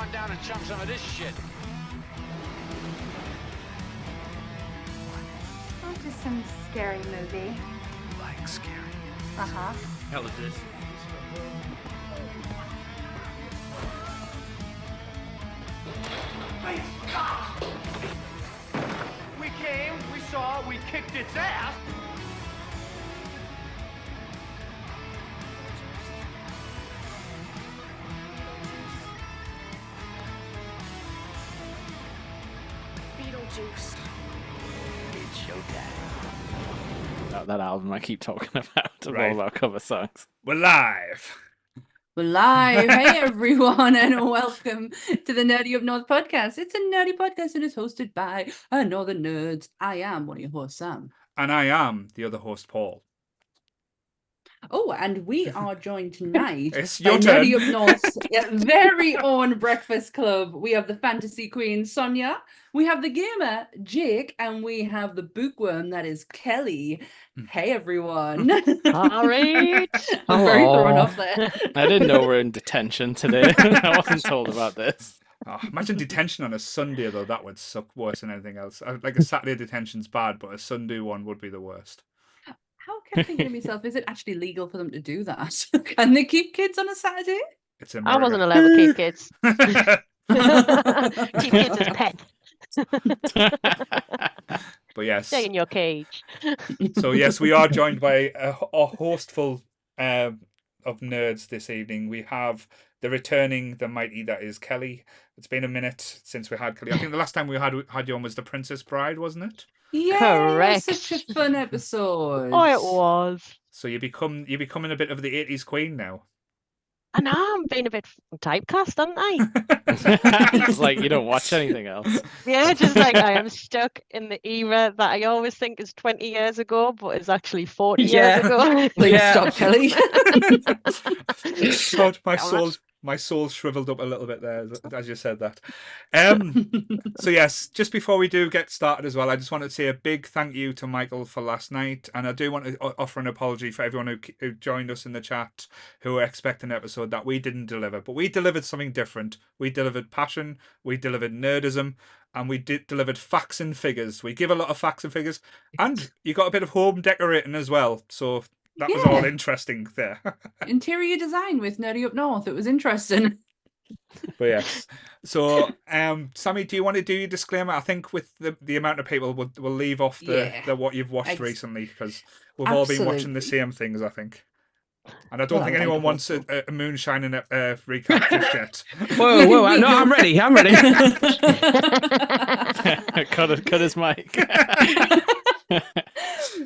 on down and chump some of this shit. Oh, just some scary movie. Like scary. Uh-huh. Hell is this? We came, we saw, we kicked its ass. Beetlejuice. It's showtime. That album I keep talking about, of Right. all our cover songs. We're live. We're live. Hey, everyone, and welcome to the Nerdy Up North podcast. It's a nerdy podcast and it's hosted by Northern Nerds. I am one of your hosts, Sam. And I am the other host, Paul. Oh, and we are joined tonight It's by your turn. Nerdy Up North's very own Breakfast Club. We have the fantasy queen, Sonia. We have the gamer, Jake. And we have the bookworm, that is Kelly. Hey, everyone. All right. I'm very Hello. thrown off there. I didn't know we're in detention today. I wasn't told about this. Oh, imagine detention on a Sunday, though. That would suck worse than anything else. Like a Saturday detention's bad, but a Sunday one would be the worst. How I kept thinking to myself, is it actually legal for them to do that? Can they keep kids on a Saturday? It's I America. wasn't allowed to keep kids. Keep kids as pets. But yes. Stay in your cage. So yes, we are joined by a hostful of nerds this evening. We have the returning, the mighty, that is Kelly. It's been a minute since we had Kelly. I think the last time we had you on was the Princess Bride, wasn't it? Yeah, Correct. such a fun episode. Oh, it was. So you're becoming a bit of the 80s queen now. I know, I'm being a bit typecast, aren't I? It's like you don't watch anything else. Yeah, just like I am stuck in the era that I always think is 20 years ago, but is actually 40 years ago. Please stop, Kelly. God, Damn my soul shriveled up a little bit there as you said that. So yes, just before we do get started as well, I just wanted to say a big thank you to Michael for last night, and I do want to offer an apology for everyone who joined us in the chat who were expecting an episode that we didn't deliver, but we delivered something different. We delivered passion, we delivered nerdism, and we delivered facts and figures. We give a lot of facts and figures, and you got a bit of home decorating as well, so that was all interesting there. Interior design with Nerdy Up North. It was interesting. But yes. So, Sammy, do you want to do your disclaimer? I think with the amount of people, we'll leave off the what you've watched recently, because we've all been watching the same things, I think. And I don't think anyone wants a moonshining recap just yet. Whoa, no, I'm ready. cut his mic.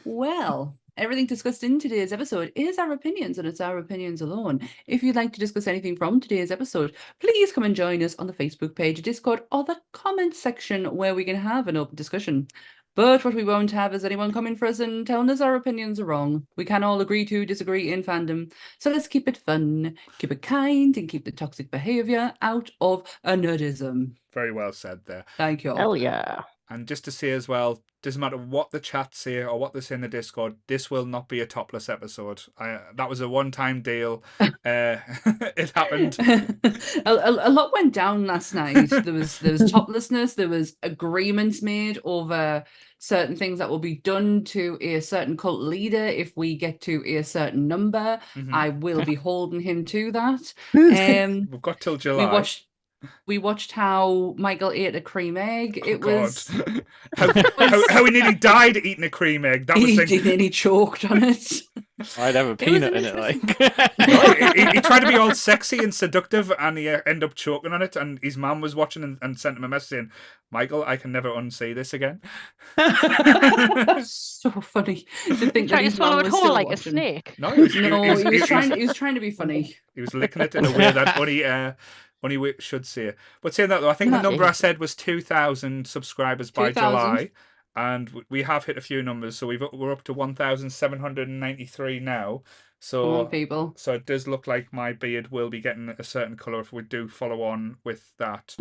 Well, everything discussed in today's episode is our opinions, and it's our opinions alone. If you'd like to discuss anything from today's episode, please come and join us on the Facebook page, Discord, or the comments section, where we can have an open discussion. But what we won't have is anyone coming for us and telling us our opinions are wrong. We can all agree to disagree in fandom. So let's keep it fun, keep it kind, and keep the toxic behaviour out of a nerdism. Very well said there. Thank you all. Hell yeah. And just to say as well, doesn't matter what the chat say or what they say in the Discord, this will not be a topless episode. That was a one-time deal. It happened. a lot went down last night. There was toplessness. There was agreements made over certain things that will be done to a certain cult leader if we get to a certain number. Mhm. I will be holding him to that. We've got till July. We watched how Michael ate a cream egg. It God. was how he nearly died eating a cream egg. That was he choked on it. I'd have a peanut in it, like. he tried to be all sexy and seductive, and he ended up choking on it. And his mum was watching and sent him a message saying, "Michael, I can never unsee this again." So funny to think that Trying to his swallow mum it was whole still like a watching. snake. No, He was trying to be funny. He was licking it in a way that only we should see it. But saying that though, I think the number I said was 2,000 subscribers by 2,000. July, and we have hit a few numbers. So we're up to 1,793 now. So Come on, people. So it does look like my beard will be getting a certain colour if we do follow on with that.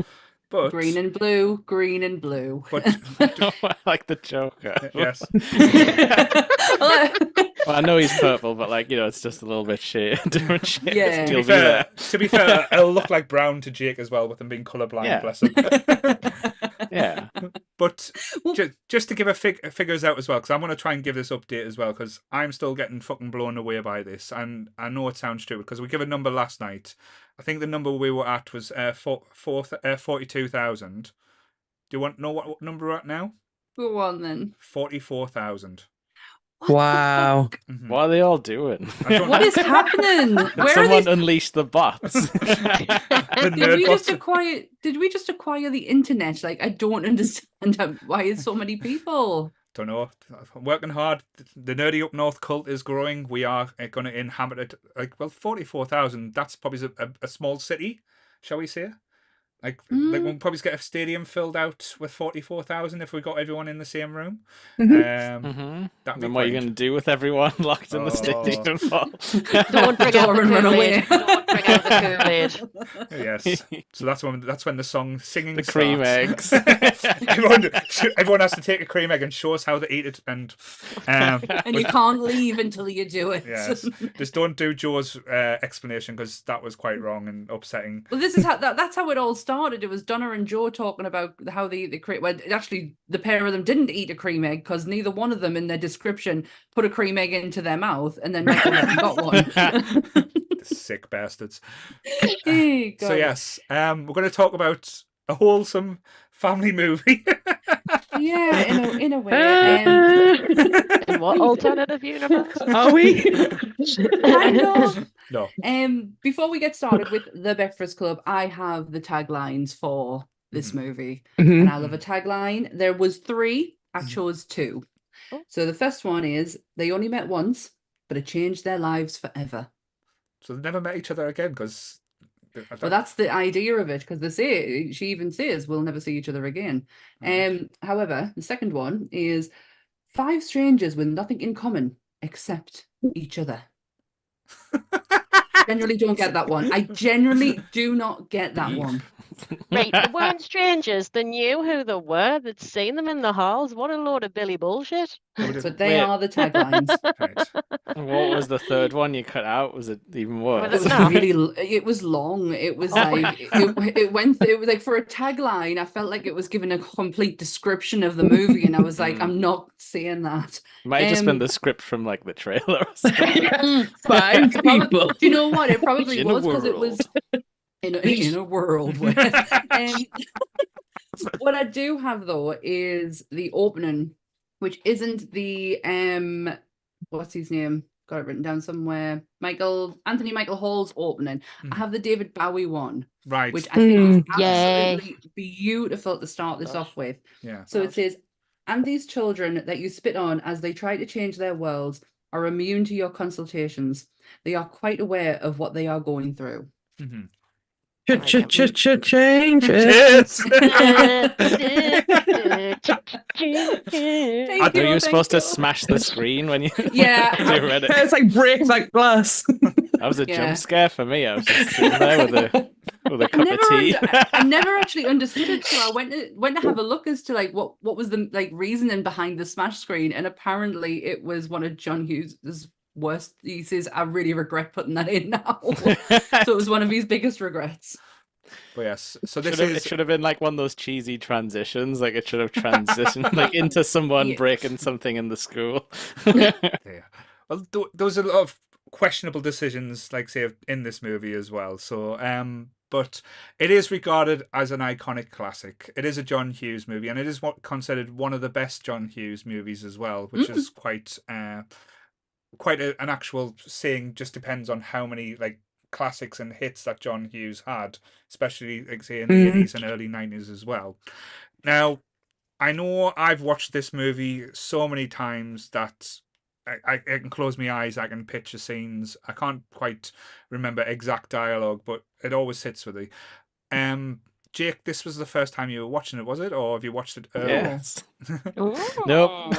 But Green and blue, green and blue. but Like the Joker. yes, Well, I know he's purple, but like, it's just a little bit different shades. Yeah. He'll be there. to be fair, it'll look like brown to Jake as well, with him being colourblind. Yeah. Bless him. Yeah. But Well- just to give figures out as well, because I'm going to try and give this update as well, because I'm still getting fucking blown away by this, and I know it sounds stupid because we gave a number last night. I think the number we were at was 42,000. Do you want to know what number we're at now? Go on then. 44,000. Wow. What are they all doing? I don't What know. is happening? Where are Someone these? unleashed the bots. The Did we just nerd acquire? Did we just acquire the internet? Like, I don't understand why is so many people. Don't know. I'm working hard. The Nerdy Up North cult is growing. We are going to inhabit it. 44,000. That's probably a small city, shall we say? We'll probably get a stadium filled out with 44,000 if we got everyone in the same room. That'd be Then what are you quite- going to do with everyone locked in the stadium? Don't bring out the Door and run away. Kool-Aid. Don't bring out the Kool-Aid. Yes. So that's when the song singing The cream starts. eggs. everyone has to take a cream egg and show us how to eat it. And And you can't leave until you do it. yes, just don't do Joe's explanation, because that was quite wrong and upsetting. Well, this is how that's how it all started. It was Donna and Joe talking about how they create. Well, actually, the pair of them didn't eat a cream egg because neither one of them in their description put a cream egg into their mouth, and then Michael went and got one. Sick bastards. Hey, So God. yes, we're going to talk about a wholesome family movie. Yeah, in a way. In what alternative universe? Are we? Kind of. No. Before we get started with The Breakfast Club, I have the taglines for this movie. Mhm. And I love a tagline. There was 3, I chose 2. Oh. So the first one is, they only met once, but it changed their lives forever. So they never met each other again, because Well, that's the idea of it, because they say, she even says, we'll never see each other again. However, the second one is 5 strangers with nothing in common except each other. Generally don't get that one. I generally do not get that one. Right, they weren't strangers. They knew who they were. They'd seen them in the halls. What a load of Billy bullshit. But they Wait. are the taglines. Right. What was the third one you cut out? Was it even Well, It worse? was No. really, it was long. It was like, it was like, for a tagline, I felt like it was giving a complete description of the movie, and I was like, I'm not saying that. Might have just been the script from like the trailer or something. 5 people. Do you know what? It probably In a was because it was in a world where. What I do have though is the opening, which isn't the what's his name? Got it written down somewhere. Anthony Michael Hall's opening. I have the David Bowie one, Right. which I think is Yay. absolutely beautiful to start this off with. Yeah. So it says, and these children that you spit on as they try to change their worlds are immune to your consultations. They are quite aware of what they are going through. Mhm. Change it. Yes. Thank Are you thank supposed to you. smash the screen when you, Yeah. you read it? It's like breaks like glass. That was a Yeah. jump scare for me. I was just sitting there with a cup of tea. I never actually understood it, so I went to have a look as to like what was the like reasoning behind the smash screen, and apparently it was one of John Hughes' worst. He says, "I really regret putting that in now." So it was one of his biggest regrets. But yes. So this It is. should have been like one of those cheesy transitions. Like it should have transitioned like into someone Yeah. breaking something in the school. Yeah. Well, those are a lot of questionable decisions, like say, in this movie as well. So, but it is regarded as an iconic classic. It is a John Hughes movie, and it is considered one of the best John Hughes movies as well, which is quite an actual saying. Just depends on how many like classics and hits that John Hughes had, especially like say in the 80s and early 90s as well. Now, I know I've watched this movie so many times that I can close my eyes, I can picture scenes. I can't quite remember exact dialogue, but it always sits with me. Jake, this was the first time you were watching it, was it? Or have you watched it earlier? Yes. Nope.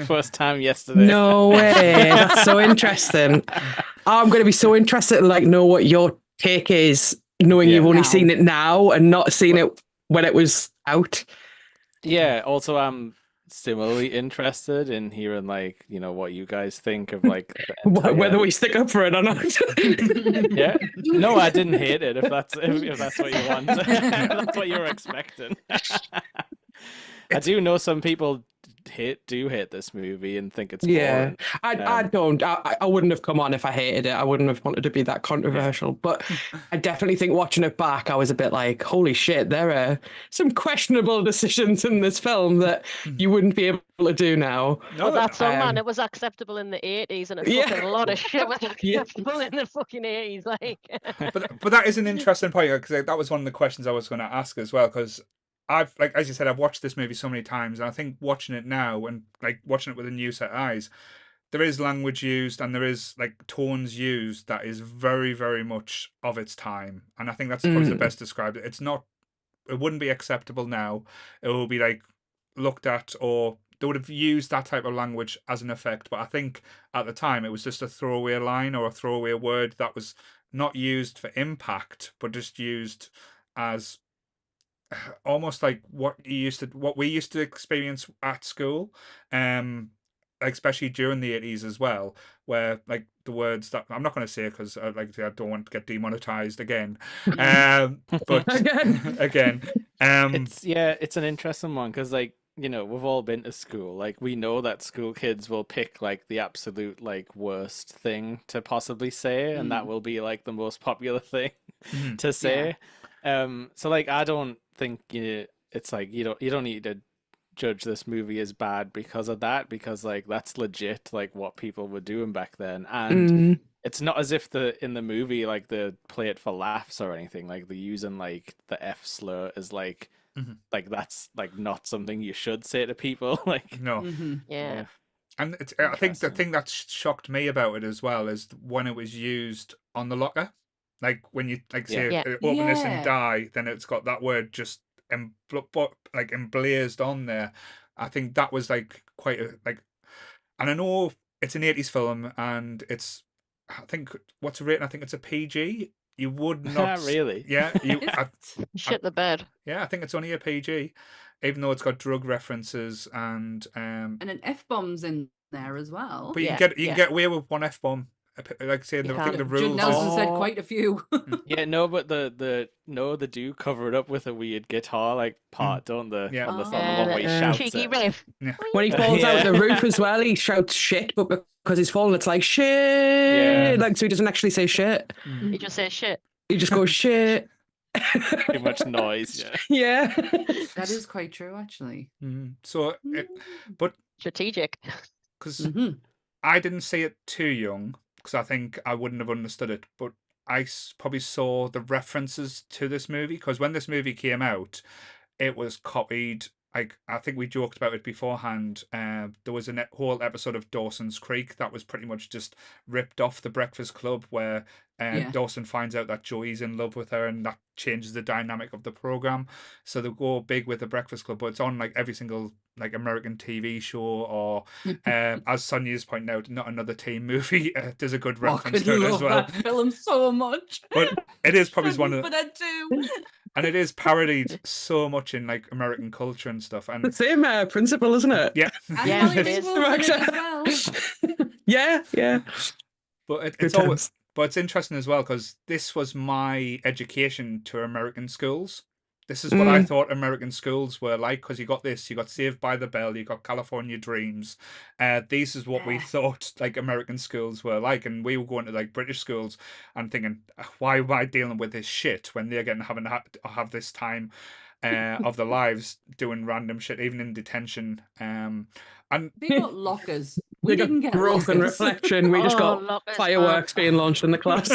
First time yesterday. No way. That's so interesting. I'm going to be so interested to like know what your take is, knowing you've only Now. seen it now and not seen it when it was out. Yeah, also I'm similarly interested in hearing like, what you guys think of like the entire... Whether we stick up for it or not. Yeah. No, I didn't hate it if that's what you want. If that's what you're expecting. I do know some people do hate this movie and think it's boring. I don't. I wouldn't have come on if I hated it. I wouldn't have wanted to be that controversial. But I definitely think watching it back, I was a bit like, holy shit, there are some questionable decisions in this film that you wouldn't be able to do now. No, Well, that's all, man. It was acceptable in the 80s, and a lot of shit was acceptable in the fucking 80s. Like, but that is an interesting point, because that was one of the questions I was going to ask as well, because I've, like, as you said, I've watched this movie so many times, and I think watching it now and like watching it with a new set of eyes, there is language used and there is like tones used that is very, very much of its time, and I think that's probably the best described. It wouldn't be acceptable now. It will be like looked at, or they would have used that type of language as an effect. But I think at the time it was just a throwaway line or a throwaway word that was not used for impact, but just used as almost like what we used to experience at school, especially during the 80s as well, where like the words that I'm not going to say because I don't want to get demonetized again, but again, it's an interesting one because like we've all been to school. Like we know that school kids will pick like the absolute like worst thing to possibly say, and that will be like the most popular thing to say. So like I don't think it's like you don't need to judge this movie as bad because of that, because like that's legit like what people were doing back then, and it's not as if in the movie like they play it for laughs or anything. Like they're using like the F slur as like like that's like not something you should say to people. Like no. Yeah. And I think the thing that shocked me about it as well is when it was used on the locker. Like when you say open this and die, then it's got that word just emblazed on there. I think that was like quite a like, and I know it's an 80s film and it's, I think what's the rating? I think it's a PG. You would not really. Yeah, Shit the bed. Yeah, I think it's only a PG, even though it's got drug references and an F-bomb's in there as well. But you can get away with one F-bomb. Like say the rules. Judd Nelson said quite a few. Yeah, no, but they do cover it up with a weird guitar like part, don't they? Yeah, on the one where he shouts cheeky it. riff. Yeah. When he falls out the roof as well, he shouts shit, but because he's fallen, it's like shit. Like so he doesn't actually say shit. He just says shit. He just goes shit. Too much noise. Yeah. That is quite true, actually. So, but strategic. Because I didn't see it too young, because I think I wouldn't have understood it. But I probably saw the references to this movie, because when this movie came out, it was copied. I think we joked about it beforehand. There was a whole episode of Dawson's Creek that was pretty much just ripped off The Breakfast Club, where Dawson finds out that Joey's in love with her, and that changes the dynamic of the program. So they go big with The Breakfast Club, but it's on like every single like American TV show, or as Sonia's pointing out, not another teen movie. There's a good reference to it as well. That film so much, but it is probably one of. But I do. And it is parodied so much in like American culture and stuff. And the same principle, isn't it? Yeah. Yeah, it is. Yeah. But it's always. But it's interesting as well, because this was my education to American schools. This is what I thought American schools were like, because you got Saved by the Bell, you got California Dreams. This is what we thought like American schools were like, and we were going to like British schools and thinking, why am I dealing with this shit when they're having to have this time of their lives doing random shit, even in detention. And they got lockers. We got didn't get growth and reflection. We just got lockers, fireworks being launched in the class.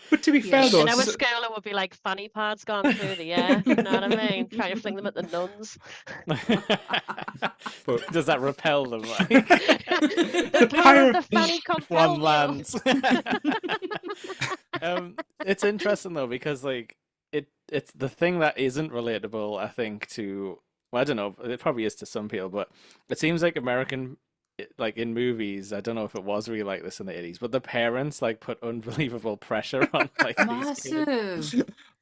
But to be fair, though, in our school it would be like fanny pads going through the air. You know what I mean? Trying to fling them at the nuns. But does that repel them? Like? The power of the fanny one lands. It's interesting though, because like it's the thing that isn't relatable, I think, to, well, I don't know, it probably is to some people, but it seems like American, like in movies, I don't know if it was really like this in the 80s, but the parents like put unbelievable pressure on like these kids.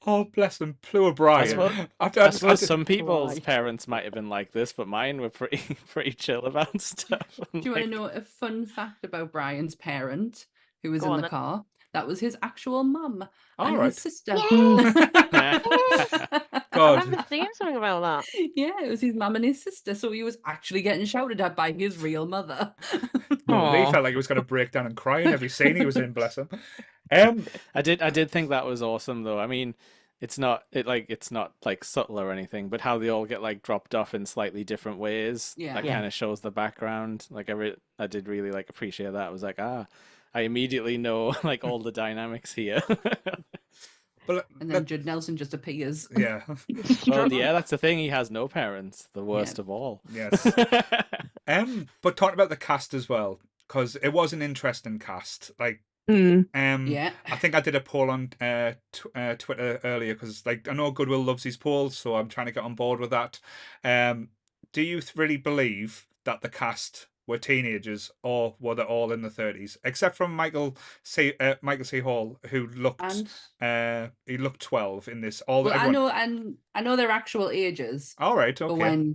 Oh, bless them. Poor Brian. I suppose some people's parents might have been like this, but mine were pretty chill about stuff. Do you want to know a fun fact about Brian's parent who was in the car? That was his actual mum and his sister. I remember seeing something about that. Yeah, it was his mum and his sister. So he was actually getting shouted at by his real mother. Oh, he felt like he was going to break down and cry in every scene he was in, bless him. I did think that was awesome though. I mean, it's not like subtle or anything, but how they all get like dropped off in slightly different ways. That kind of shows the background. Like I did really like appreciate that. I was like, I immediately know like all the dynamics here. And then Judd Nelson just appears. Yeah. Well, yeah, that's the thing. He has no parents. The worst of all. Yes. But talking about the cast as well, because it was an interesting cast. Like, I think I did a poll on Twitter earlier because, like, I know Goodwill loves his polls, so I'm trying to get on board with that. Do you really believe that the cast were teenagers, or were they all in the 30s, except from Michael C. Hall, who looked he looked 12 in this. I know their actual ages. All right, okay.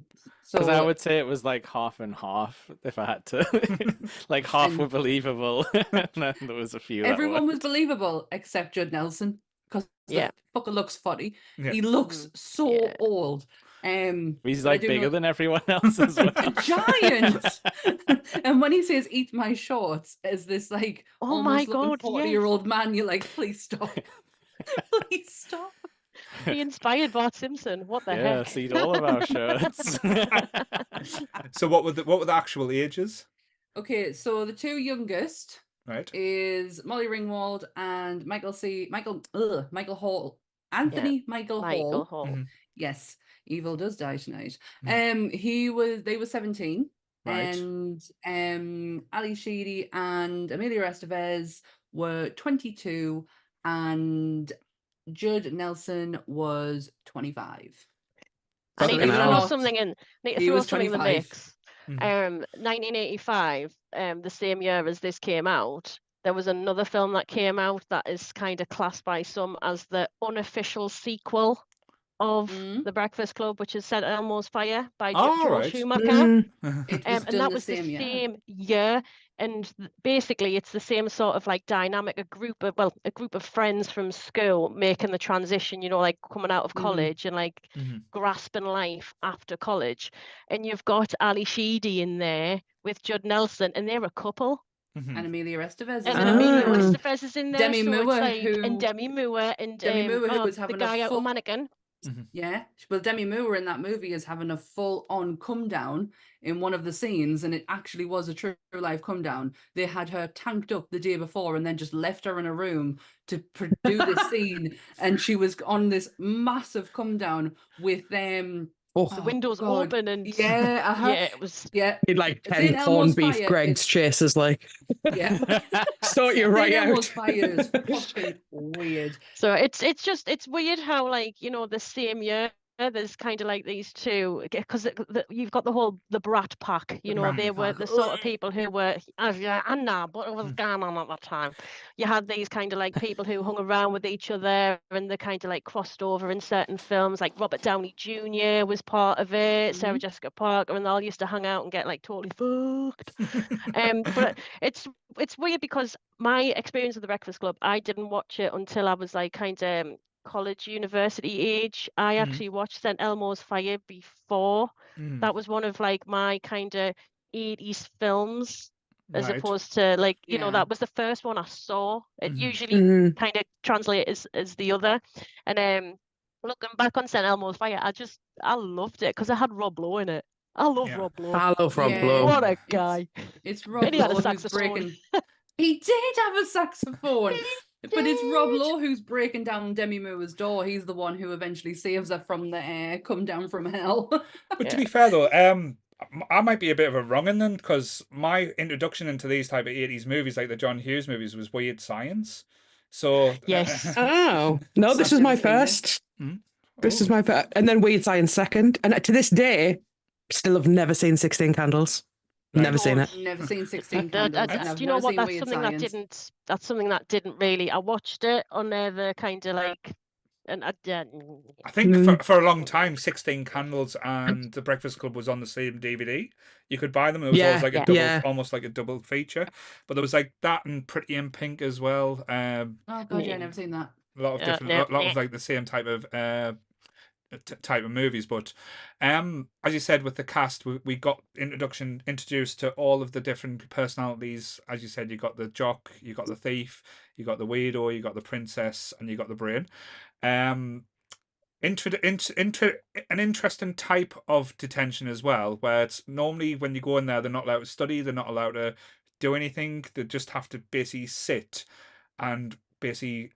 Because I would say it was like half and half, if I had to. Like half were believable, and then there was a few. Everyone was believable except Judd Nelson, because the fucker looks funny. Yeah. He looks so old. He's like bigger than everyone else as well. Giant. And when he says "eat my shorts" as this like almost 40-year-old man, you're like, please stop. Please stop. He inspired Bart Simpson. What the heck? Yes, eat all of our shirts. So what were the actual ages? Okay, so the two youngest is Molly Ringwald and Michael Hall. Michael Hall. Mm-hmm. Yes. Evil does die tonight. They were 17. Right. And Ali Sheedy and Amelia Estevez were 22, and Judd Nelson was 25. I need to throw something in. Something in the mix. 1985, the same year as this came out, there was another film that came out that is kind of classed by some as the unofficial sequel of The Breakfast Club, which is set at Elmo's Fire by Joel Schumacher. And that was the same year. And basically it's the same sort of like dynamic, a group of friends from school making the transition, you know, like coming out of college and like grasping life after college. And you've got Ali Sheedy in there with Judd Nelson, and they're a couple. And Amelia Estevez. And Amelia Estevez is in there. Demi Moore, Demi Moore, who was having the guy out of Mannequin. Yeah, well, Demi Moore in that movie is having a full-on come down in one of the scenes, and it actually was a true life come down. They had her tanked up the day before and then just left her in a room to do this scene, and she was on this massive come down with them. The windows open and it was He'd like 10 corned beef Greg's chases, like sort you right out. Fire is fucking weird. So it's weird how, like, you know, the same year there's kind of like these two, because you've got the brat pack, you know, they were the sort of people who were Anna, what was going on at that time. You had these kind of like people who hung around with each other, and they kind of like crossed over in certain films, like Robert Downey Jr. was part of it, Sarah Jessica Parker, and they all used to hang out and get like totally fucked. But it's weird because my experience of The Breakfast Club, I didn't watch it until I was like kind of college, university age. I actually watched St. Elmo's Fire before. That was one of like my kind of 80s films, as opposed to like, you know, that was the first one I saw. It usually kind of translates as the other. And looking back on St. Elmo's Fire, I loved it because it had Rob Lowe in it. I love Rob Lowe. I love Rob Lowe. What a guy. It's Rob Lowe who's breaking. He did have a saxophone. But it's Rob Lowe who's breaking down Demi Moore's door. He's the one who eventually saves her from the come down from hell. But to be fair though, I might be a bit of a wrong'un then, because my introduction into these type of 80s movies, like the John Hughes movies, was Weird Science. So yes. Oh no, this was my first. This is my first, and then Weird Science second. And to this day, still have never seen 16 Candles. Never seen it. Never seen 16 Candles. Do you know what? That's something that didn't really. I watched it on the kind of like And I think for a long time, 16 Candles and The Breakfast Club was on the same DVD. You could buy them. It was always like a double, almost like a double feature. But there was like that and Pretty in Pink as well. Oh god, yeah, I've never seen that. A lot of different, a lot of like the same type of movies. But as you said, with the cast, we got introduced to all of the different personalities. As you said, you got the jock, you got the thief, you got the weirdo, you got the princess, and you got the brain. An interesting type of detention as well, where it's normally when you go in there, they're not allowed to study, they're not allowed to do anything, they just have to basically sit and basically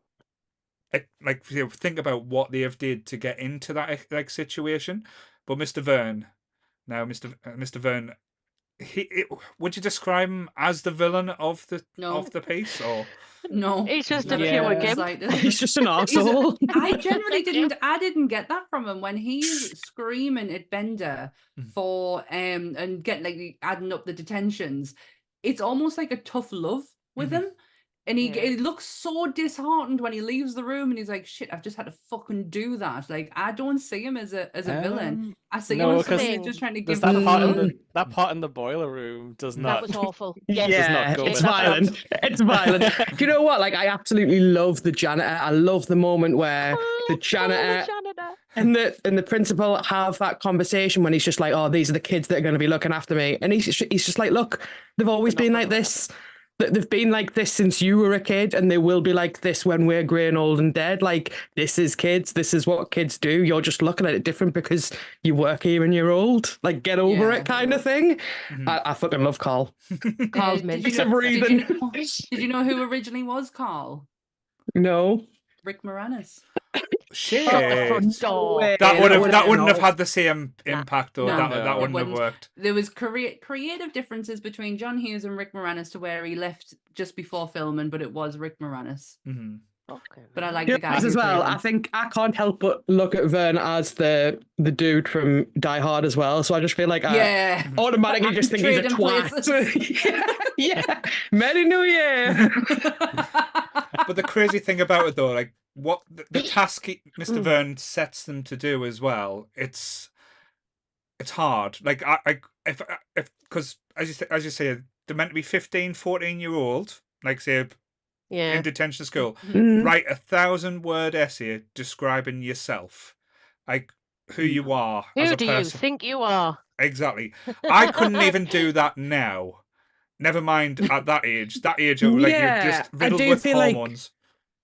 like think about what they have did to get into that like situation. But Mr. Verne, Mr. Verne, would you describe him as the villain of the piece, or no? He's just a pure gimp. He's just an arsehole. I generally didn't get that from him when he's screaming at Bender for and get like adding up the detentions. It's almost like a tough love with him. And he looks so disheartened when he leaves the room, and he's like, "Shit, I've just had to fucking do that." Like, I don't see him as a villain. I see him as somebody who's just trying to give that part in the boiler room does not. That was awful. Yeah, it's violent. It's violent. Do you know what? Like, I absolutely love the janitor. I love the moment where the janitor and the principal have that conversation when he's just like, "Oh, these are the kids that are going to be looking after me," and he's just like, "Look, they've always been like this. They've been like this since you were a kid, and they will be like this when we're grey and old and dead. Like, this is kids. This is what kids do. You're just looking at it different because you work here and you're old. Like, get over it," kind of thing. I fucking love Carl. Carl's mint. Did you know who originally was Carl? No. Rick Moranis. Shit. That wouldn't have had the same impact, though. That wouldn't have worked. There was creative differences between John Hughes and Rick Moranis to where he left just before filming, but it was Rick Moranis. Okay. But I like the guy as well. I think I can't help but look at Vern as the dude from Die Hard as well. So I just feel like I automatically just think he's a twat. Yeah. Merry New Year. But the crazy thing about it, though, like what the task Mr. Verne sets them to do as well, it's hard. Like if because as you say, they're meant to be 15, 14-year-old, like say in detention school. Write a 1,000-word essay describing yourself, like who you are. Who do you think you are? Exactly. I couldn't even do that now. Never mind at that age. That age, like you're just riddled with hormones. Like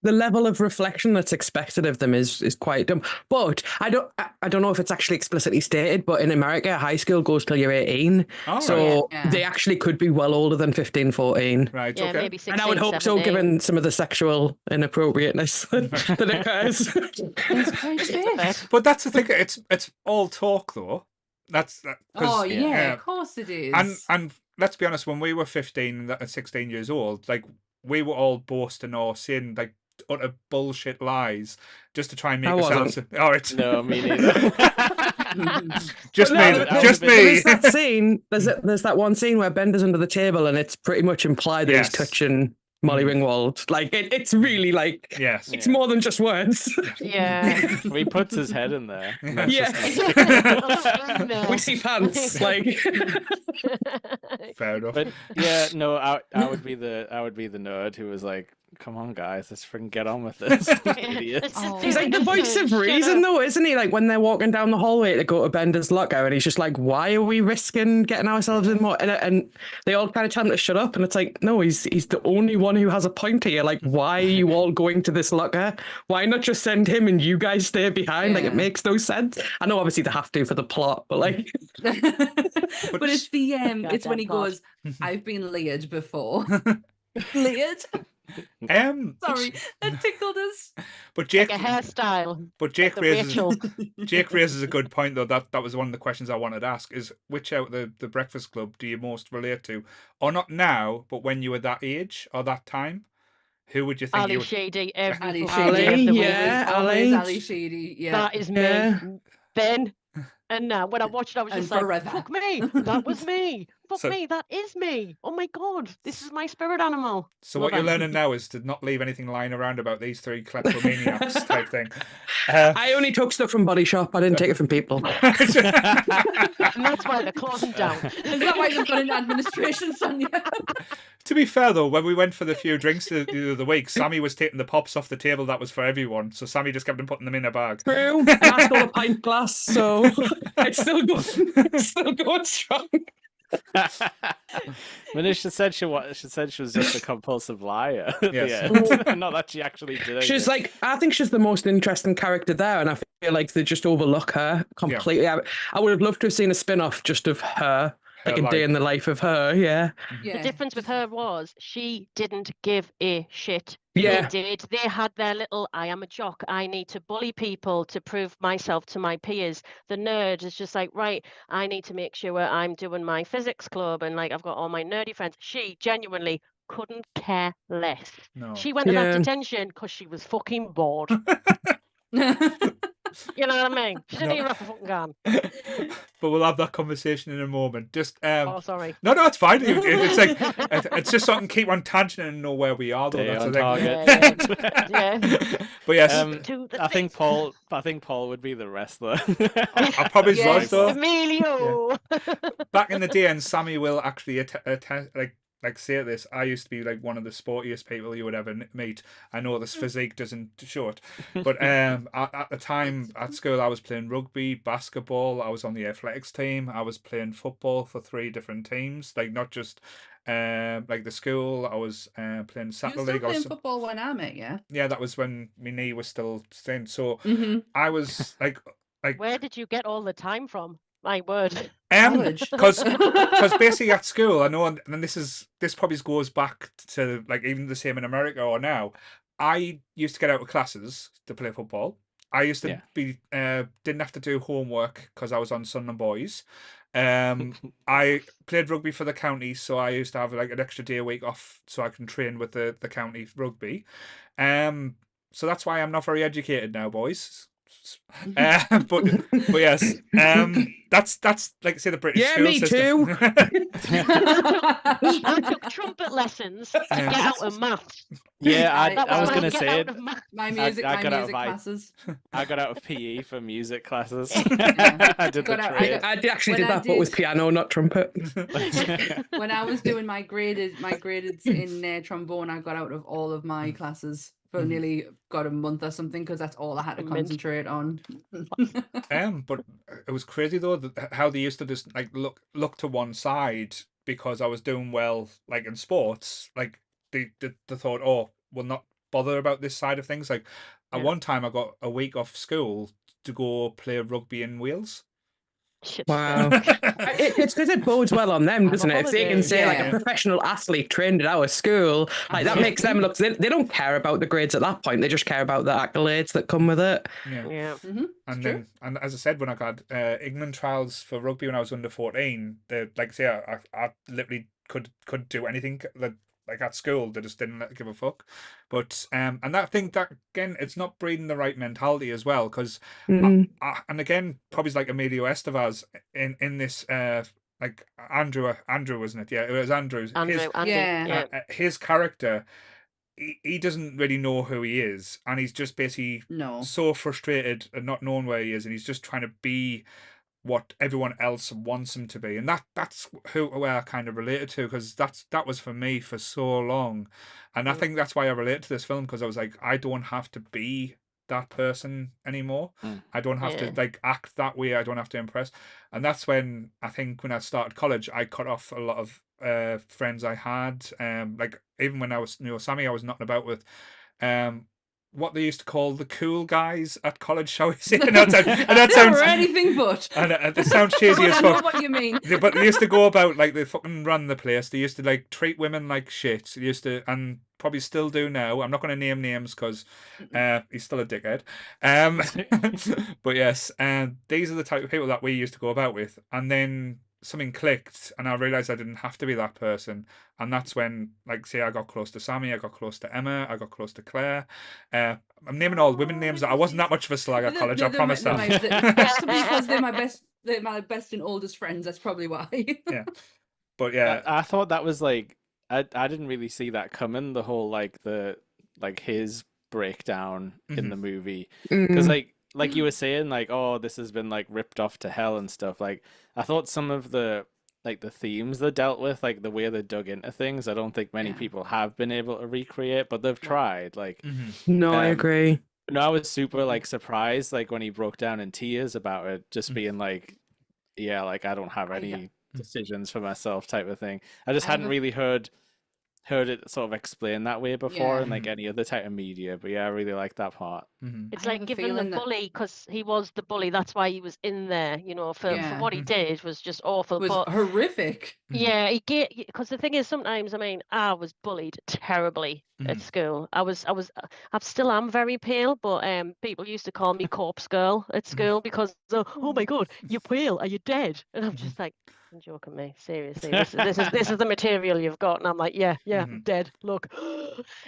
the level of reflection that's expected of them is quite dumb. But I don't know if it's actually explicitly stated, but in America, high school goes till you're 18. Oh, so they actually could be well older than 15, 14. Right, yeah, okay. Maybe 16, and I would hope 17. so, given some of the sexual inappropriateness that occurs. But that's the thing. It's all talk, though. That's that. Of course it is. And let's be honest, when we were 15 and 16 years old, like we were all boasting or saying like utter bullshit lies just to try and make ourselves. Oh, it's no, me neither. just me. There's that scene. There's that one scene where Bender's under the table, and it's pretty much implied that he's touching Molly Ringwald. Like it's really like it's more than just words. Yeah. He puts his head in there. We see pants. Like fair enough. But yeah, no, I would be the nerd who was like, "Come on, guys, let's freaking get on with this." Idiots. He's like the voice of reason, though, isn't he? Like when they're walking down the hallway to go to Bender's locker, and he's just like, "Why are we risking getting ourselves in more?" And they all kind of tell him to shut up, and it's like, no, he's the only one who has a point here. Like, why are you all going to this locker? Why not just send him and you guys stay behind? Like, it makes no sense. I know, obviously, they have to for the plot, but like, but it's the it's when he goes, "I've been layered before." Layered. Sorry, that tickled us. But Jake, like a hairstyle. But Jake raises a good point, though. That was one of the questions I wanted to ask: is which out the Breakfast Club do you most relate to, or not now, but when you were that age or that time? Who would you think? Ali Sheedy, Ali Sheedy, yeah. That is me. Then. And now, when I watched it, I was just like, forever. "Fuck me! That was me! fuck So- me, that is me. Oh my god, this is my spirit animal. So Love what you're it. learning now is to not leave anything lying around about these three kleptomaniacs type thing. I only took stuff from Body Shop. I didn't take it from people. And that's why they're closing down. Is that why they've got an administration, Sonia? To be fair though, when we went for the few drinks the other week, Sammy was taking the pops off the table that was for everyone. So Sammy just kept on putting them in a bag. True. And I stole a pint glass, so it's still going. It's still going strong. Manisha said she was just a compulsive liar at Yes. the end. Not that she actually did. She's anything. like, I think she's the most interesting character there, and I feel like they just overlook her completely. I would have loved to have seen a spin-off just of her, like a day in the life of her. Yeah. The difference with her was she didn't give a shit. Yeah. They did. They had their little, I am a jock. I need to bully people to prove myself to my peers. The nerd is just like, right, I need to make sure I'm doing my physics club and like I've got all my nerdy friends. She genuinely couldn't care less. No. She went to that Yeah. detention because she was fucking bored. You know what I mean? She didn't No. even have a fucking gun. But we'll have that conversation in a moment. Just Oh, sorry. no, it's fine. It's like it's just so I can keep on tangent and know where we are. Though Stay that's on the thing. target. Yeah. But yes, To the I think face. Paul would be the wrestler. I probably was Yes. though. Emilio. Back in the day, and Sammy will actually like say this. I used to be like one of the sportiest people you would ever meet. I know this physique doesn't show it, but at the time at school, I was playing rugby, basketball. I was on the athletics team. I was playing football for 3 different teams, like not just like the school. I was playing You were Saturday still League. I playing was, football when I met you. yeah, that was when my knee was still staying. So Mm-hmm. I was like Where did you get all the time from? My word. College. because basically at school, I know, and this probably goes back to like even the same in America or now. I used to get out of classes to play football. I used to be didn't have to do homework because I was on Sunderland boys. I played rugby for the county, so I used to have like an extra day a week off so I can train with the county rugby. So that's why I'm not very educated now, boys. But yes, that's like say the British Yeah, school me system. too. I took trumpet lessons to get out of maths. Yeah, That I was my going to get say out it. of maths. My music, I my got out music of classes. I got out of PE for music classes. Yeah. I did the Got out- trade. I actually When did I that, but with did- piano, not trumpet. When I was doing my graded in trombone, I got out of all of my classes for nearly got a month or something because that's all I had to Mint. concentrate on. But it was crazy though how they used to just like look to one side because I was doing well like in sports. Like they thought, oh, we'll not bother about this side of things. Like at one time, I got a week off school to go play rugby in Wales. Shit. Wow. It's because it bodes well on them, doesn't it? If they can say like Yeah. a professional athlete trained at our school, like that makes them look. They don't care about the grades at that point. They just care about the accolades that come with it. Yeah. Yeah. And true. then, and as I said, when I got England trials for rugby when I was under 14, they like say I literally could do anything that like at school. They just didn't give a fuck. But and I think that again, it's not breeding the right mentality as well. Because and again, probably like Emilio Estevez in this like Andrew wasn't it? Yeah, it was Andrew. Andrew. Yeah. His character. He doesn't really know who he is, and he's just basically No. so frustrated and not knowing where he is, and he's just trying to be what everyone else wants him to be, and that's who I kind of related to, because that was for me for so long, and I think that's why I relate to this film, because I was like, I don't have to be that person anymore. I don't have to like act that way. I don't have to impress, and that's when I think when I started college, I cut off a lot of friends I had. Like even when I was Sammy, I was knocking about with what they used to call the cool guys at college, shall we say? And that Never sounds anything but. and it sounds cheesy as I know fuck. what you mean. But they used to go about like they fucking run the place. They used to like treat women like shit. They used to, and probably still do now. I'm not going to name names because he's still a dickhead. But yes, these are the type of people that we used to go about with. And then something clicked, and I realized I didn't have to be that person. And that's when, like, say, I got close to Sammy, I got close to Emma, I got close to Claire. I'm naming all women names. I wasn't that much of a slag at college. I promise that. Because they're my best and oldest friends. That's probably why. Yeah. But yeah, I thought that was like I didn't really see that coming. The whole his breakdown in the movie, because like you were saying, like, oh, this has been like ripped off to hell and stuff. Like I thought some of the themes they dealt with, like the way they dug into things, I don't think many people have been able to recreate, but they've tried. Like, No, I agree. no, I was super like surprised, like when he broke down in tears about it, just being like, yeah, like I don't have any decisions for myself type of thing. I just hadn't really heard it sort of explained that way before in like any other type of media. But yeah, I really like that part. It's like giving the bully, because he was the bully. That's why he was in there. You know, for what he did was just awful. It was horrific. Yeah, because the thing is, sometimes, I mean, I was bullied terribly at school. I still am very pale, but people used to call me corpse girl at school because, oh my God, you're pale, are you dead? And I'm just like, you're joking me, seriously. This is the material you've got, and I'm like, yeah, I'm dead. Look.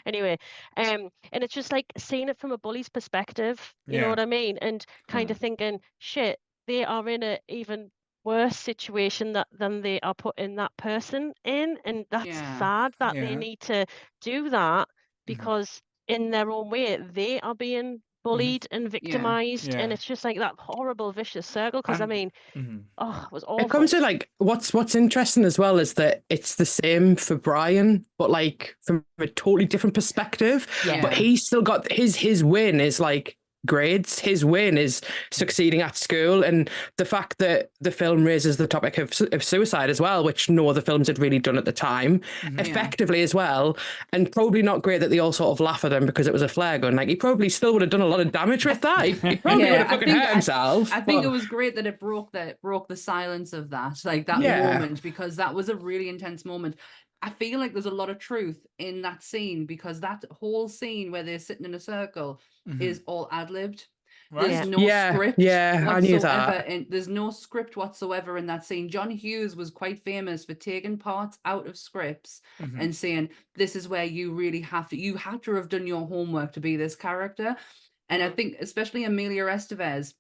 Anyway, and it's just like seeing it from a bully's perspective. You know what I mean? And kind of thinking, shit, they are in a even worse situation than they are putting that person in, and that's sad that they need to do that, because in their own way they are being bullied and victimized, and it's just like that horrible vicious circle. Because I mean, it was awful. It comes to like what's interesting as well is that it's the same for Brian, but like from a totally different perspective. But he's still got his win is like grades. His win is succeeding at school, and the fact that the film raises the topic of suicide as well, which no other films had really done at the time, effectively as well. And probably not great that they all sort of laugh at him because it was a flare gun. Like he probably still would have done a lot of damage with that. He probably would have fucking hurt himself. I think it was great that it broke the silence of that, like that moment, because that was a really intense moment. I feel like there's a lot of truth in that scene, because that whole scene where they're sitting in a circle is all ad-libbed. Right. There's no script whatsoever. I knew that. There's no script whatsoever in that scene. John Hughes was quite famous for taking parts out of scripts and saying, this is where you really have to have done your homework to be this character. And I think especially Emilio Estevez,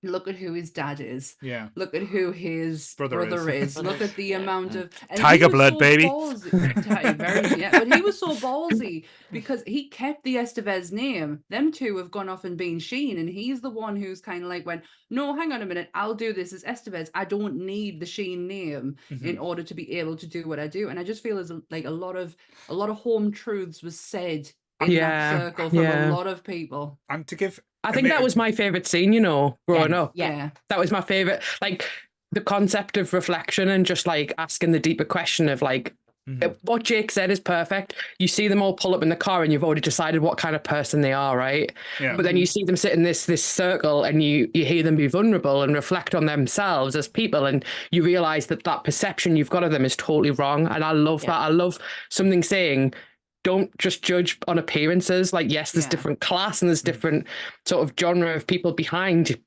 look at who his dad is. Yeah. Look at who his brother is. Look at the amount of tiger blood, baby. But he was so ballsy because he kept the Estevez name. Them two have gone off and been Sheen, and he's the one who's kind of like went, no, hang on a minute, I'll do this as Estevez. I don't need the Sheen name in order to be able to do what I do. And I just feel as like a lot of home truths was said in that circle from a lot of people. And to give, I think that was my favorite scene, you know, growing up. Yeah. That was my favorite. Like the concept of reflection and just like asking the deeper question of like, what Jake said is perfect. You see them all pull up in the car and you've already decided what kind of person they are, right? Yeah. But then you see them sit in this circle and you hear them be vulnerable and reflect on themselves as people, and you realize that perception you've got of them is totally wrong. And I love that. I love something saying, don't just judge on appearances. Like, yes, there's different class and there's different sort of genre of people behind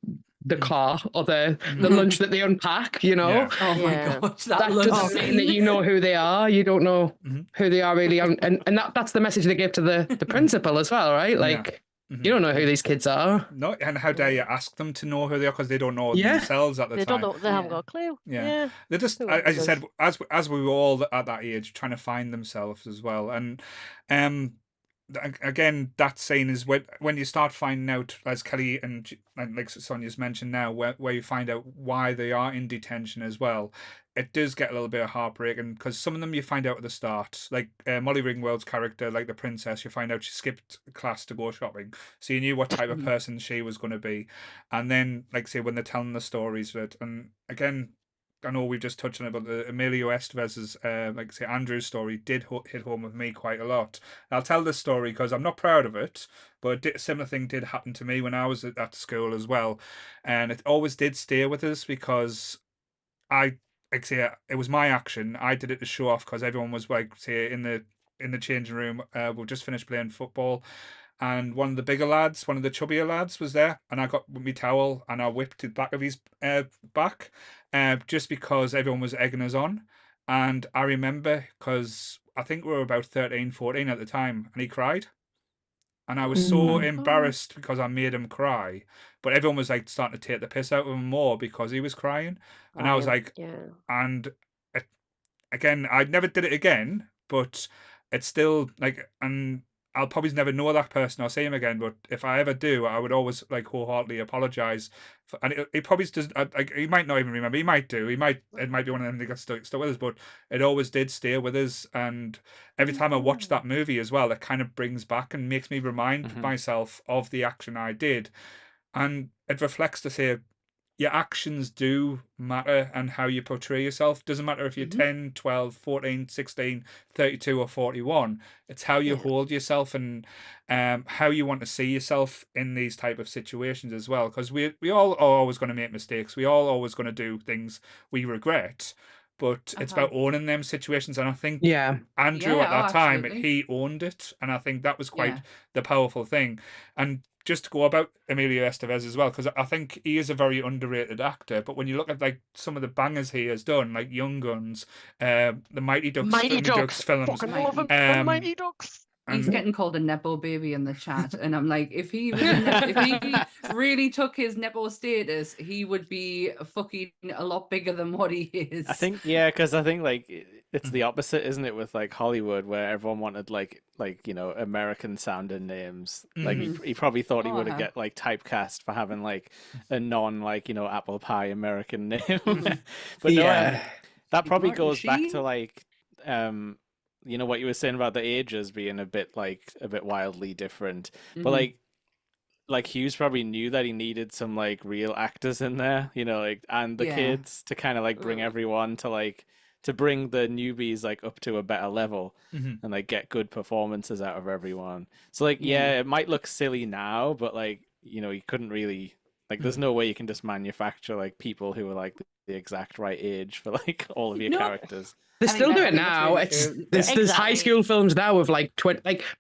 the car or the lunch that they unpack, you know? Yeah. Oh my gosh. That doesn't mean that you know who they are. You don't know who they are really. And that's the message they give to the principal as well, right? Like, you don't know who these kids are. No, and how dare you ask them to know who they are, because they don't know themselves at the time. They don't know. They haven't got a clue. Yeah. They're just, as you said, as we were all at that age, trying to find themselves as well. And again, that scene is when you start finding out, as Kelly and like Sonia's mentioned now, where you find out why they are in detention as well. It does get a little bit of heartbreaking, because some of them you find out at the start, like Molly Ringwald's character, like the princess, you find out she skipped class to go shopping, so you knew what type of person she was going to be. And then, like say, when they're telling the stories of it, and again, I know we've just touched on it, but Emilio Estevez's, like say, Andrew's story did hit home with me quite a lot. And I'll tell this story because I'm not proud of it, but a similar thing did happen to me when I was at school as well, and it always did stay with us, because like say, it was my action. I did it to show off, because everyone was like, say, in the changing room. We've just finished playing football, and one of the bigger lads, one of the chubbier lads, was there, and I got my towel and I whipped the back of his back, just because everyone was egging us on. And I remember, because I think we were about 13, 14 at the time, and he cried. And I was so embarrassed because I made him cry. But everyone was like starting to take the piss out of him more because he was crying. And I was like, and again, I never did it again, but it's still like, and I'll probably never know that person or see him again. But if I ever do, I would always like wholeheartedly apologize. And it probably does. Like, he might not even remember. He might do. He might. It might be one of them that got stuck with us. But it always did stay with us. And every time I watch that movie as well, it kind of brings back and makes me remind myself of the action I did, and it reflects to say, your actions do matter, and how you portray yourself doesn't matter if you're 10, 12, 14, 16, 32 or 41. It's how you hold yourself, and how you want to see yourself in these type of situations as well, because we all are always going to make mistakes. We all always going to do things we regret, but it's about owning them situations. And I think Andrew at that time, he owned it, and I think that was quite the powerful thing. And just to go about Emilio Estevez as well, because I think he is a very underrated actor. But when you look at like some of the bangers he has done, like Young Guns, the Mighty Ducks films, fucking love him. Mighty Ducks. He's getting called a Nepo baby in the chat, and I'm like, if he really took his Nepo status, he would be fucking a lot bigger than what he is. I think, because I think like it's the opposite, isn't it, with like Hollywood, where everyone wanted like American sounding names. Like he probably thought he would have get like typecast for having like a non apple pie American name. But that probably goes back to like what you were saying about the ages being a bit wildly different. But like Hughes probably knew that he needed some like real actors in there, and the kids to kind of like bring everyone to bring the newbies like up to a better level and like get good performances out of everyone. So like it might look silly now, but like you couldn't really there's no way you can just manufacture like people who are like the exact right age for like all of your characters. They still do it now. There's high school films now with like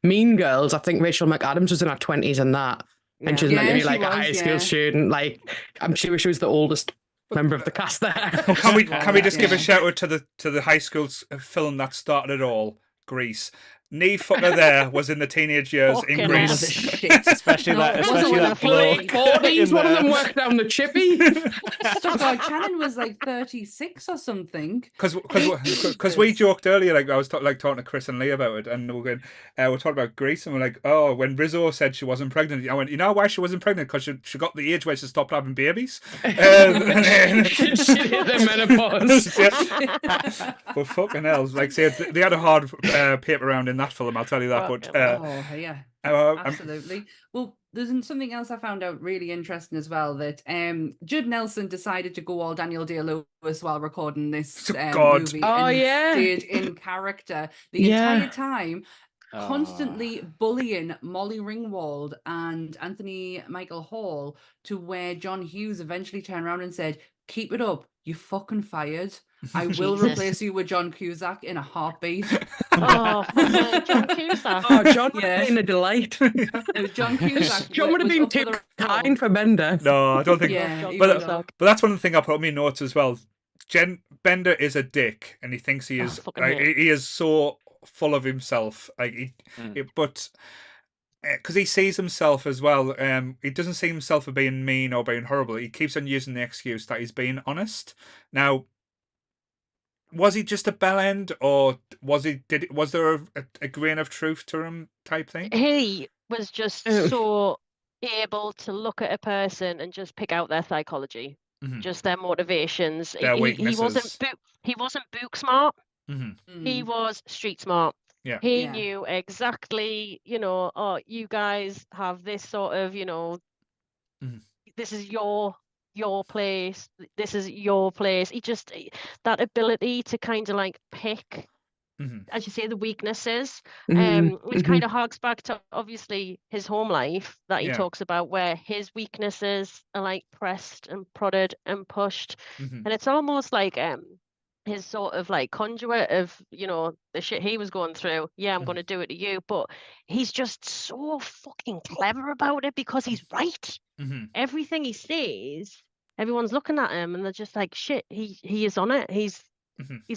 Mean Girls. I think Rachel McAdams was in her 20s in that, and she's meant to be like a high school student. Like I'm sure she was the oldest member of the cast there. Can we just give a shout out to the high school film that started it all, Grease. Knee fucker there was in the teenage years in Greece. Especially that bloke. 40s, one of them worked down the chippy. Stockard Channon was like 36 or something. Because we joked earlier, like I was talking to Chris and Lee about it, and we're talking about Greece, and we're like, oh, when Rizzo said she wasn't pregnant, I went, you know why she wasn't pregnant? Because she got the age where she stopped having babies. She hit the menopause. But fucking hell, like, say they had a hard paper round in that film, I'll tell you that. But absolutely. Well, there's something else I found out really interesting as well, that Judd Nelson decided to go all Daniel Day-Lewis while recording this movie. Stayed in character the entire time, constantly bullying Molly Ringwald and Anthony Michael Hall, to where John Hughes eventually turned around and said, "Keep it up, you fucking fired. I will replace you with John Cusack in a heartbeat." John Cusack. John would have been a delight. John Cusack. John would have been too kind for Bender. No, I don't think. But that's one of the things I put on my notes as well. Bender is a dick, and he thinks he is. He is so full of himself. But because he sees himself as well, he doesn't see himself as being mean or being horrible. He keeps on using the excuse that he's being honest. Now, was he just a bell end, or was there a grain of truth to him type thing? He was just so able to look at a person and just pick out their psychology, just their motivations. Their weaknesses. He wasn't book smart. Mm-hmm. He was street smart. Yeah. He knew exactly, you guys have this sort of, this is your place, this is your place. He just, that ability to kind of like pick, as you say, the weaknesses, which kind of harks back to obviously his home life that he talks about, where his weaknesses are like pressed and prodded and pushed, and it's almost like his sort of like conduit of the shit he was going through. I'm going to do it to you, but he's just so fucking clever about it, because he's right. Everything he says, everyone's looking at him and they're just like, shit, he is on it. He's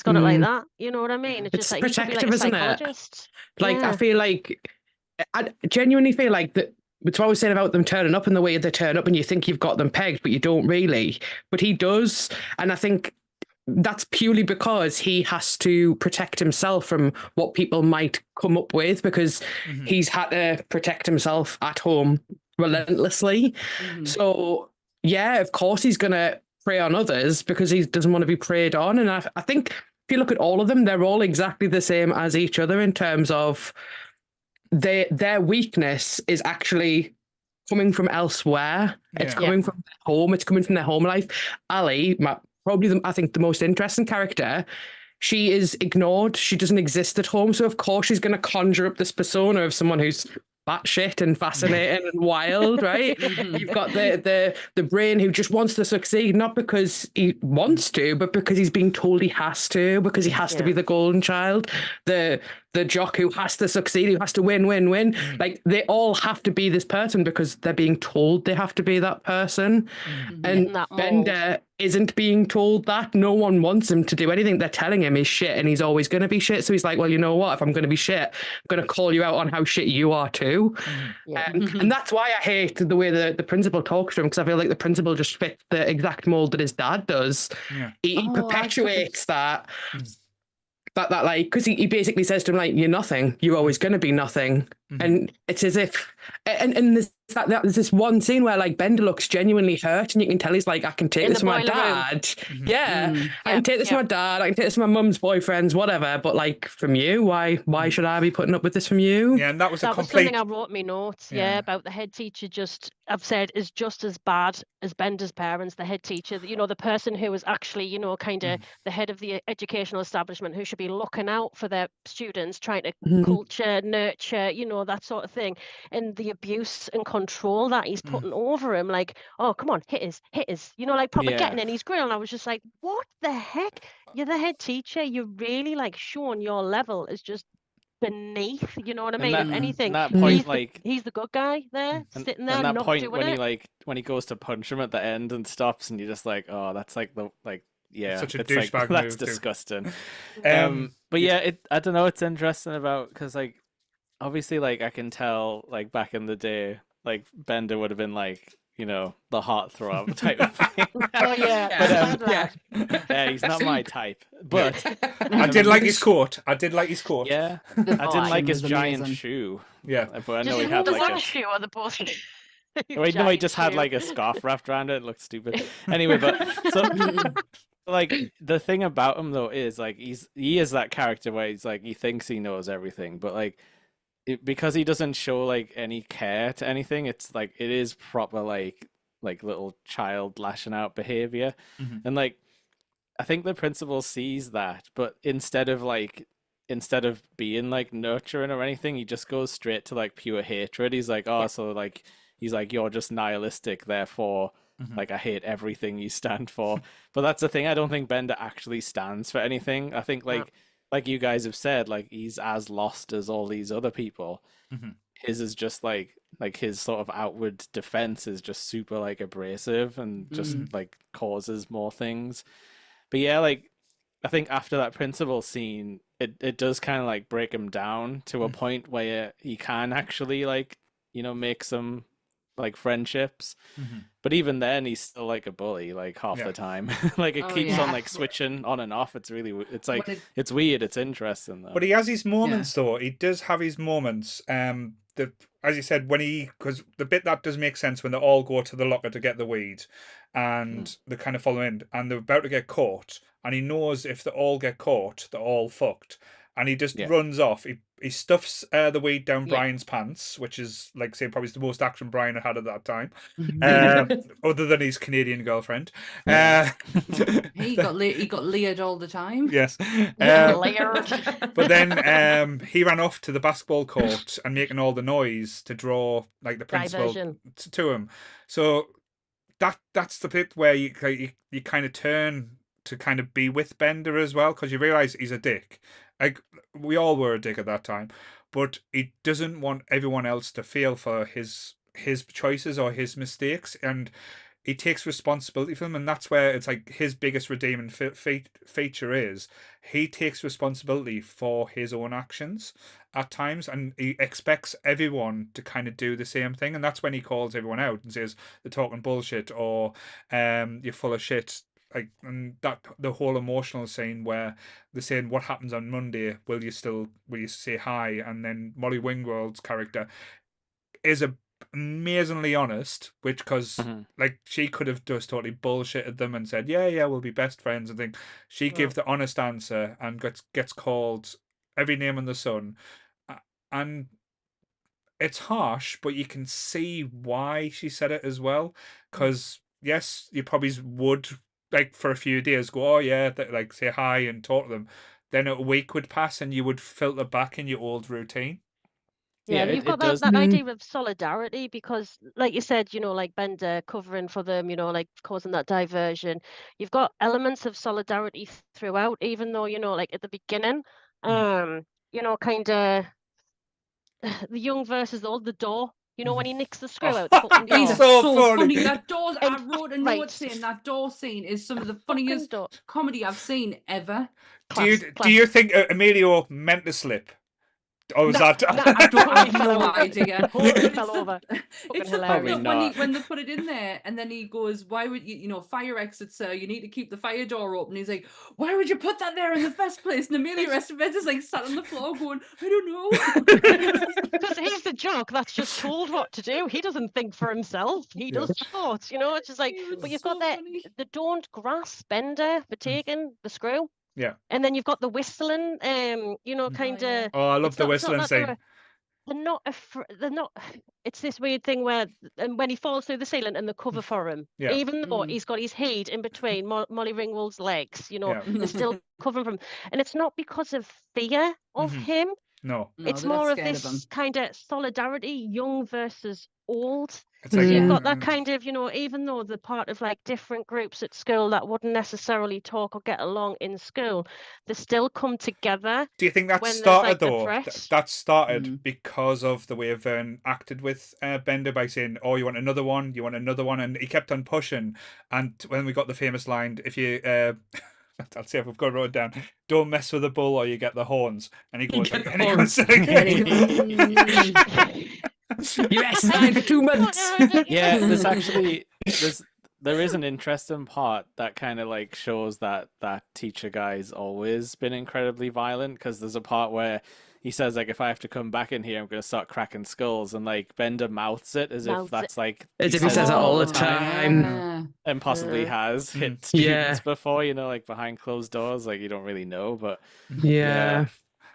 got it like that. You know what I mean? It's just like protective, he could be like a isn't it? psychologist. I feel like, I genuinely feel like that. It's what I was saying about them turning up in the way they turn up, and you think you've got them pegged, but you don't really. But he does, and I think that's purely because he has to protect himself from what people might come up with, because he's had to protect himself at home relentlessly. So yeah, of course he's gonna prey on others because he doesn't want to be preyed on. And I think if you look at all of them, they're all exactly the same as each other in terms of their weakness is actually coming from elsewhere. It's coming from their home. It's coming from their home life. Ali, probably I think the most interesting character, she is ignored. She doesn't exist at home. So of course she's going to conjure up this persona of someone who's batshit and fascinating and wild, right? You've got the brain who just wants to succeed, not because he wants to, but because he's being told he has to, because he has to be the golden child. The jock who has to succeed, who has to win. Like, they all have to be this person because they're being told they have to be that person. And Bender isn't being told that. No one wants him to do anything. They're telling him he's shit and he's always going to be shit. So he's like, well, you know what? If I'm going to be shit, I'm going to call you out on how shit you are too. And that's why I hate the way the principal talks to him, because I feel like the principal just fits the exact mold that his dad does. He perpetuates that like, because he basically says to him, like, you're nothing, you're always going to be nothing. And it's as if, and there's this one scene where, like, Bender looks genuinely hurt, and you can tell he's like, I can take this from my dad. I can take this from my dad, I can take this from my mum's boyfriends, whatever, but, like, from you, why should I be putting up with this from you? Yeah, and that was something I wrote in my notes, about the head teacher. I've said is just as bad as Bender's parents. The head teacher, you know, the person who is actually, you know, kind of the head of the educational establishment, who should be looking out for their students, trying to culture, nurture, you know, that sort of thing. And the abuse and control that he's putting over him, like, oh, come on, hit us, you know, like proper getting in his grill. And I was just like, what the heck? You're the head teacher. You're really, like, showing your level is just beneath, you know what I mean? If anything, that point, he's the good guy there, sitting there, and that not point doing it. when he goes to punch him at the end and stops, and you're just like, oh, that's like such a it's douchebag like, move, that's too. disgusting. But yeah, I don't know, it's interesting about, because, like, obviously, like, I can tell, like, back in the day, like, Bender would have been like, you know, the heartthrob type of thing. But he's not my type. But I did like his coat. Yeah, I didn't like his giant shoe. Yeah, but I know he had like a shoe or the both. Wait, no, he just had like a scarf wrapped around it. It looked stupid. Anyway, but so like, the thing about him though is, like, he is that character where he's like, he thinks he knows everything, but, like, because he doesn't show, like, any care to anything, it's like, it is proper like little child lashing out behavior. And, like, I think the principal sees that, but instead of being, like, nurturing or anything, he just goes straight to, like, pure hatred. He's like, oh, so, like, he's like, you're just nihilistic, therefore, like, I hate everything you stand for. But that's the thing, I don't think Bender actually stands for anything. I think, like you guys have said, like, he's as lost as all these other people. His is just like his sort of outward defense is just super, like, abrasive and just like causes more things. But yeah, like, I think after that principal scene, it does kind of, like, break him down to a point where he can actually, like, you know, make some, like, friendships. But even then, he's still, like, a bully, like, half the time. Like, it keeps on, like, switching on and off. It's really, it's like, it's weird. It's interesting though. But he has his moments though. He does have his moments. As you said, because the bit that does make sense when they all go to the locker to get the weed, and they kind of follow in, and they're about to get caught, and he knows if they all get caught, they're all fucked, and he just runs off. He stuffs the weed down Brian's pants, which is, like, say, probably the most action Brian had at that time, other than his Canadian girlfriend. He got layered all the time. Yes. Layered. But then he ran off to the basketball court and making all the noise to draw, like, the principal to him. So that's the bit where you kind of turn to kind of be with Bender as well, because you realise he's a dick. Like, we all were a dick at that time, but he doesn't want everyone else to feel for his choices or his mistakes, and he takes responsibility for them, and that's where it's like his biggest redeeming feature is he takes responsibility for his own actions at times, and he expects everyone to kind of do the same thing, and that's when he calls everyone out and says they're talking bullshit or you're full of shit. like, and that the whole emotional scene where they're saying, "What happens on Monday? Will you say hi?" And then Molly Ringwald's character is amazingly honest, which because like she could have just totally bullshitted them and said, "Yeah, we'll be best friends," and think she gave the honest answer and gets called every name in the sun, and it's harsh, but you can see why she said it as well. Because yes, you probably would like for a few days go, "Oh yeah," like say hi and talk to them. Then a week would pass and you would filter back in your old routine. Yeah, and you've got does. that idea of solidarity because, like you said, like Bender covering for them, like causing that diversion. You've got elements of solidarity throughout, even though, like at the beginning, kind of the young versus the old, the door. When he nicks the screw out the fucking door. He's so funny. That door's, I And- wrote a note right. saying that door scene is some of the Fucking funniest door. comedy I've seen ever. Do you think Emilio meant to slip? Or was that? I don't have no idea. Totally fell over. It's Fucking the fact hilarious. that when they put it in there and then he goes, "Why would you, fire exit, sir, you need to keep the fire door open." He's like, "Why would you put that there in the first place?" And Amelia Estevez is like sat on the floor going, "I don't know." Because he's the jock that's just told what to do. He doesn't think for himself. He does thoughts, it's just like, but you've got the don't grasp Bender for taking the screw. Yeah. And then you've got the whistling, kind of. Oh, I love the whistling scene. They're not. It's this weird thing where, and when he falls through the ceiling and the cover for him, even though he's got his head in between Molly Ringwald's legs, they're still covering from him. And it's not because of fear of him. No, it's more of this kind of solidarity, young versus old. It's like, You've got that kind of, even though they're part of like different groups at school that wouldn't necessarily talk or get along in school, they still come together. Do you think that started though? That started because of the way Vern acted with Bender by saying, "Oh, you want another one? You want another one?" And he kept on pushing. And when we got the famous line, if you I'll see if we've got it wrote down. "Don't mess with the bull or you get the horns." And he goes, You rested for 2 months. Yeah, there is an interesting part that kind of like shows that teacher guy's always been incredibly violent, because there's a part where he says like, "If I have to come back in here, I'm going to start cracking skulls," and like Bender mouths it as if that's like as if he says it all the time, and possibly has hit students before, like behind closed doors. Like you don't really know, but yeah.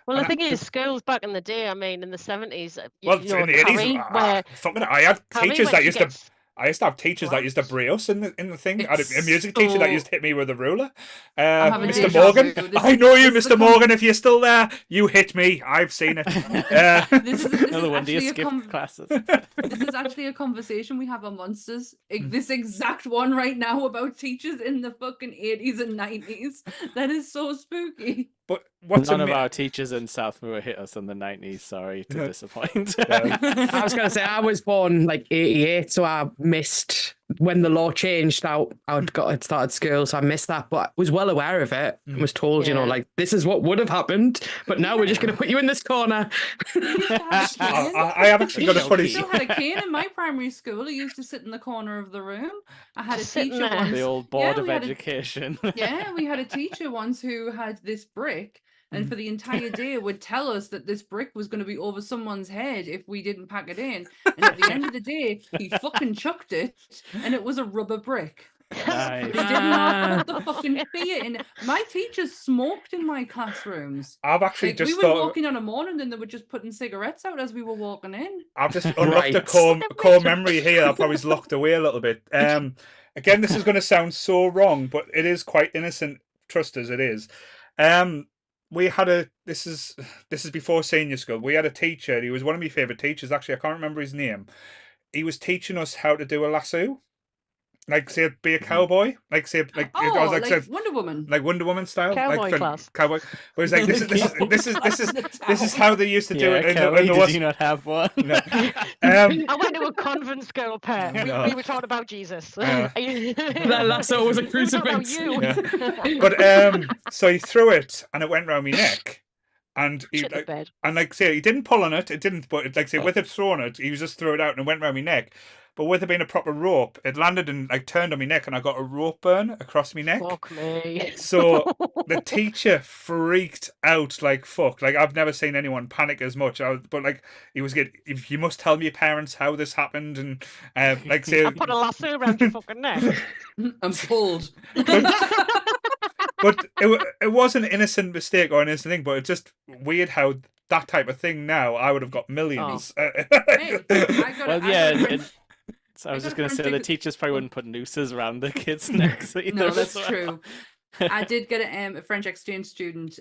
Well, the thing is, schools back in the day, I mean, in the 70s, in the 80s, I had teachers that used to. I used to have teachers that used to bray us in the thing. I had a music teacher that used to hit me with a ruler. Mr. Morgan, I know you, Mr. Morgan. If you're still there, you hit me. I've seen it. This is when do you skip classes? This is actually a conversation we have on Monsters. This exact one right now about teachers in the fucking 80s and 90s. That is so spooky. But none of our teachers in Southmoor hit us in the 90s. Sorry to disappoint. I was going to say, I was born like 88, so I missed when the law changed. I'd started school, so I missed that, but was well aware of it and was told, like, this is what would have happened, but now we're just going to put you in this corner. I have actually got a funny. I still had a cane in my primary school. I used to sit in the corner of the room. I had a teacher once. The old board of education. We had a teacher once who had this brick, and for the entire day would tell us that this brick was going to be over someone's head if we didn't pack it in. And at the end of the day, he fucking chucked it, and it was a rubber brick. Nice. They did not put the fucking fear in. My teachers smoked in my classrooms. I've actually we were walking on a morning and they were just putting cigarettes out as we were walking in. I've just unlocked a core memory here. I probably locked away a little bit. Again, this is going to sound so wrong, but it is quite innocent. Trust us, it is. We had this is before senior school. We had a teacher. He was one of my favourite teachers. Actually, I can't remember his name. He was teaching us how to do a lasso. Like, say, be a cowboy. Like, say, like, I was like, like Wonder Woman. Like Wonder Woman style. Cowboy like class. Cowboy. But it's like this is how they used to do it. Kelly, did you not have one? No. I went to a convent school, Per. We were taught about Jesus. That lasso was a crucifix. But so he threw it and it went round my neck. And he say he didn't pull on it. It didn't. But like say with it thrown it, he was just threw it out and it went round my neck. but with it being a proper rope, it landed and like turned on my neck, and I got a rope burn across my neck. Fuck me. So the teacher freaked out like fuck. Like I've never seen anyone panic as much. But like he was getting, if you must tell your parents how this happened, and like say, I put a lasso around your fucking neck. I'm pulled. but it was an innocent mistake or an innocent thing. But it's just weird how that type of thing now I would have got millions. Hey, I got Well, I yeah. got a So I was got just a going to friend say the who- teachers probably wouldn't put nooses around the kids' necks either. No, that's as well. true. I did get a French exchange student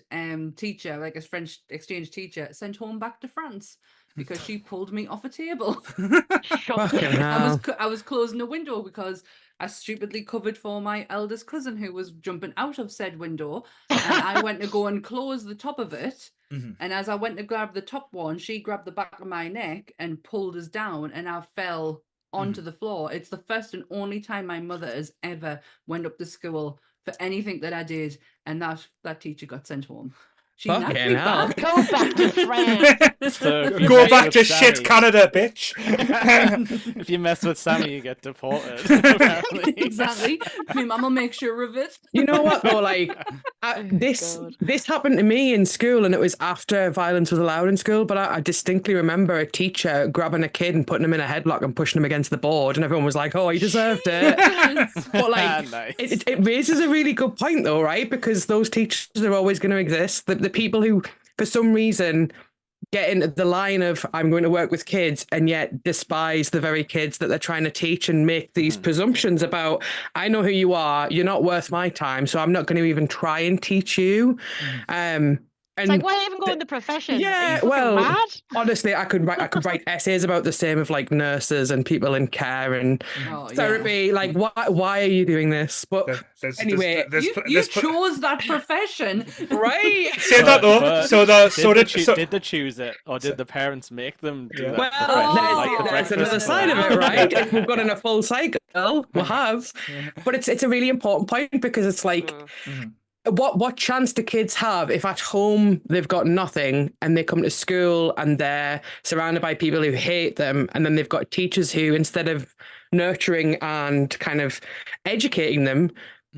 teacher, like a French exchange teacher, sent home back to France because she pulled me off a table. Fucking hell. I was closing a window because I stupidly covered for my eldest cousin who was jumping out of said window, and I went to go and close the top of it. Mhm. And as I went to grab the top one, she grabbed the back of my neck and pulled us down, and I fell onto the floor. It's the first and only time my mother has ever went up to school for anything that I did, and that teacher got sent home. She knocked Fucking me hell. back. Go back to France. So if you Go mess back with to shit Sammy- Canada, bitch. If you mess with Sammy, you get deported. Apparently. Exactly. My mum will make sure of it. You know what though? Like this happened to me in school, and it was after violence was allowed in school. But I distinctly remember a teacher grabbing a kid and putting him in a headlock and pushing him against the board, and everyone was like, "Oh, he deserved it." But like, Nice. it raises a really good point though, right? Because those teachers are always going to exist. The people who, for some reason, get into the line of I'm going to work with kids and yet despise the very kids that they're trying to teach and make these presumptions about, I know who you are, you're not worth my time, so I'm not going to even try and teach you. It's like, why even go in the profession? Are you Yeah, fucking well, mad? honestly, I could write essays about the same of like nurses and people in care and Oh, yeah. therapy. Like, why are you doing this? But anyway, You chose that profession. right? Say that though. But did they choose it, or did the parents make them do that? Well, profession, like the there's Breakfast another Club? side of it, right? If we've got in a full cycle, we'll have. But it's a really important point because it's like, what chance do kids have if at home they've got nothing and they come to school and they're surrounded by people who hate them, and then they've got teachers who, instead of nurturing and kind of educating them,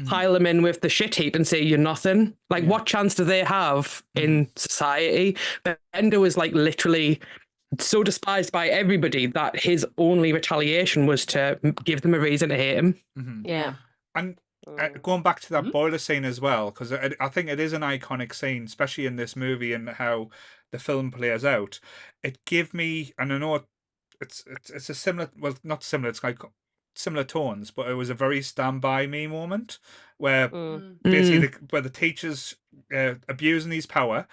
pile them in with the shit heap and say you're nothing. Like, what chance do they have in society? Bender was like literally so despised by everybody that his only retaliation was to give them a reason to hate him. Yeah. And going back to that boiler scene as well, because I think it is an iconic scene, especially in this movie and how the film plays out. It gave me, and I know it's a similar, well, not similar, it's like similar tones, but it was a very Stand By Me moment where basically where the teachers abusing his power,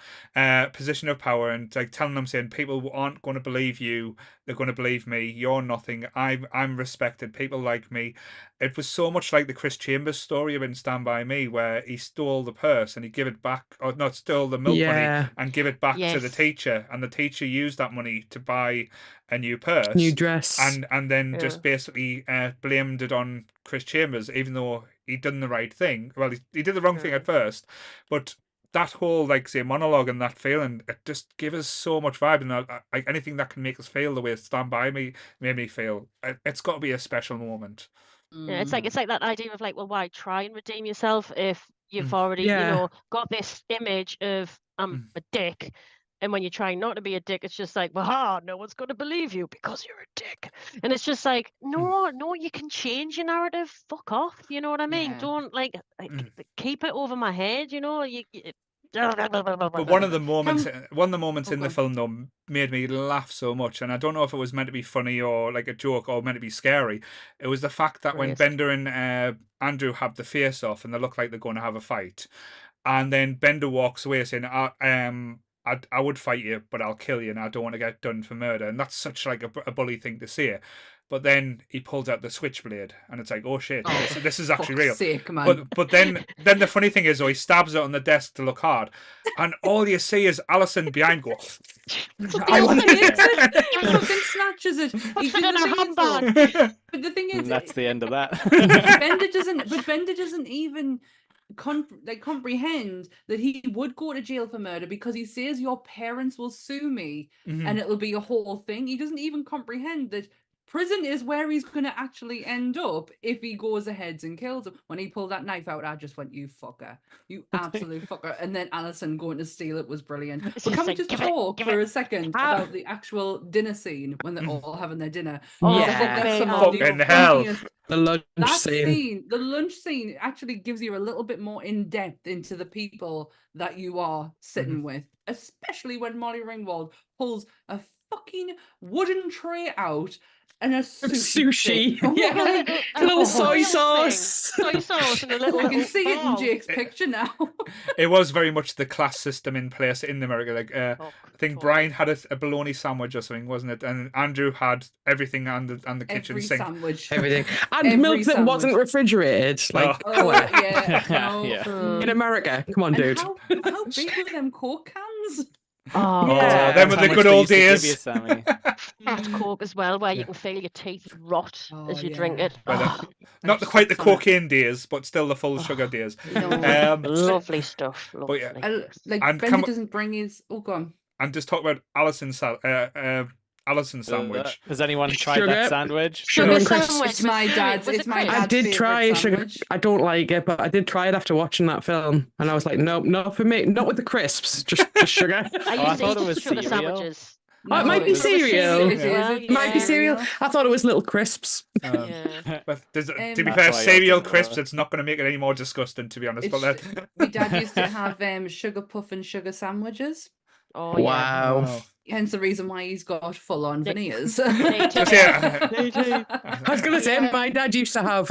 position of power, and like telling them, saying people aren't going to believe you, they're going to believe me, you're nothing, I'm respected, people like me. It was so much like the Chris Chambers story in Stand By Me, where he stole the purse and he give it back, or not, stole the milk money and give it back to the teacher, and the teacher used that money to buy a new purse, new dress, and then just basically blamed it on Chris Chambers, even though he'd done the right thing. Well, he did the wrong thing at first, but that whole, like, say, monologue and that feeling, it just gave us so much vibe, and like anything that can make us feel the way Stand By Me made me feel, it's got to be a special moment. Yeah, it's like that idea of like, well, why try and redeem yourself if you've already, you know, got this image of I'm a dick, and when you're trying not to be a dick, it's just like, well, no one's going to believe you because you're a dick, and it's just like, no, you can change your narrative. Fuck off, you know what I mean? Don't like keep it over my head, you know. But one of the moments in the film though made me laugh so much, and I don't know if it was meant to be funny or like a joke or meant to be scary. It was the fact that when Bender and Andrew have the face off and they look like they're going to have a fight, and then Bender walks away saying, I would fight you, but I'll kill you, and I don't want to get done for murder. And that's such like a bully thing to say. But then he pulls out the switchblade, and it's like, oh shit, this is actually real. Sake, man. But then the funny thing is, though, he stabs it on the desk to look hard, and all you see is Alison behind go. I want it. He fucking snatches it. He Put it in a handbag. But the thing is, And that's the end of that. Bender doesn't even comprehend that he would go to jail for murder, because he says your parents will sue me and it'll be a whole thing. He doesn't even comprehend that Prison is where he's going to actually end up if he goes ahead and kills him. When he pulled that knife out, I just went, you fucker. You absolute fucker. And then Alison going to steal it was brilliant. But can we just talk for a second about the actual dinner scene when they're all having their dinner? Oh, Because I think that's some of the fucking hell. funniest- The lunch That scene. the lunch scene actually gives you a little bit more in depth into the people that you are sitting with, especially when Molly Ringwald pulls a fucking wooden tray out and a Sushi. stick. Yeah. A little soy Boiling sauce. thing. Soy sauce and a little. I can see it in ball. Jake's picture now. It was very much the class system in place in America. Like, I think totally. Brian had a bologna sandwich or something, wasn't it? And Andrew had everything on the kitchen Every sink. sandwich. Everything. And Every milk that wasn't sandwich. refrigerated. Like, Oh, come on. yeah. No. Yeah. In America. Come on, And dude. how big were them Coke cans? Oh, Yeah, them were the How much good they old used to give days. you, Sammy. fat Coke as well, where you can feel your teeth rot Oh, as you yeah. drink it. Well, Oh, Not That's quite the so funny. cocaine days, but still the full sugar days. No. lovely stuff. But Lovely. yeah, Like And Bender come- doesn't bring his. Oh, go on. and just talk about Alison's sandwich. Has anyone tried Sugar. that sandwich? Sugar and crisps. sandwich It's my was dad's. great. Was It's it my great? dad's. I did favourite try sugar. sandwich. I don't like it, but I did try it after watching that film, and I was like, no, not for me. Not with the crisps, just sugar. I I used to thought eat it was sugar cereal. sandwiches. Oh, it might be it's- cereal. It is. Yeah. It's It might be cereal. cereal. I thought it was little crisps. Yeah. But to be That's fair, why I cereal opened the crisps, door. it's not going to make it any more disgusting, to be honest. But It's- that, My dad used to have sugar puff and sugar sandwiches. Oh yeah. Wow. Wow. Hence the reason why he's got full on Nick- veneers. Just, yeah. I was gonna say my dad used to have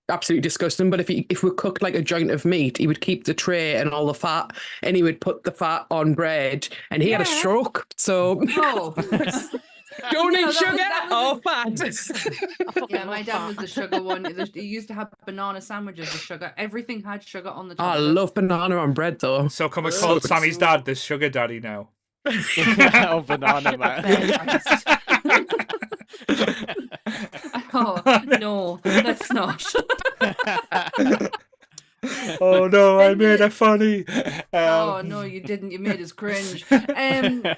absolutely disgusting, but if we cooked like a joint of meat, he would keep the tray and all the fat, and he would put the fat on bread, and he had a Yeah. stroke. So Oh. don't No, eat that sugar was- or fat. I fucking Yeah, my love dad was that. the sugar one. He used to have banana sandwiches with sugar. Everything had sugar on the Oh, I top. of it. love banana on bread though. So can we Ugh. call Sammy's dad the sugar daddy now? Oh, banana man. Oh, no, that's not. Oh no, I made it funny. Oh, no, you didn't. You made us cringe. Bender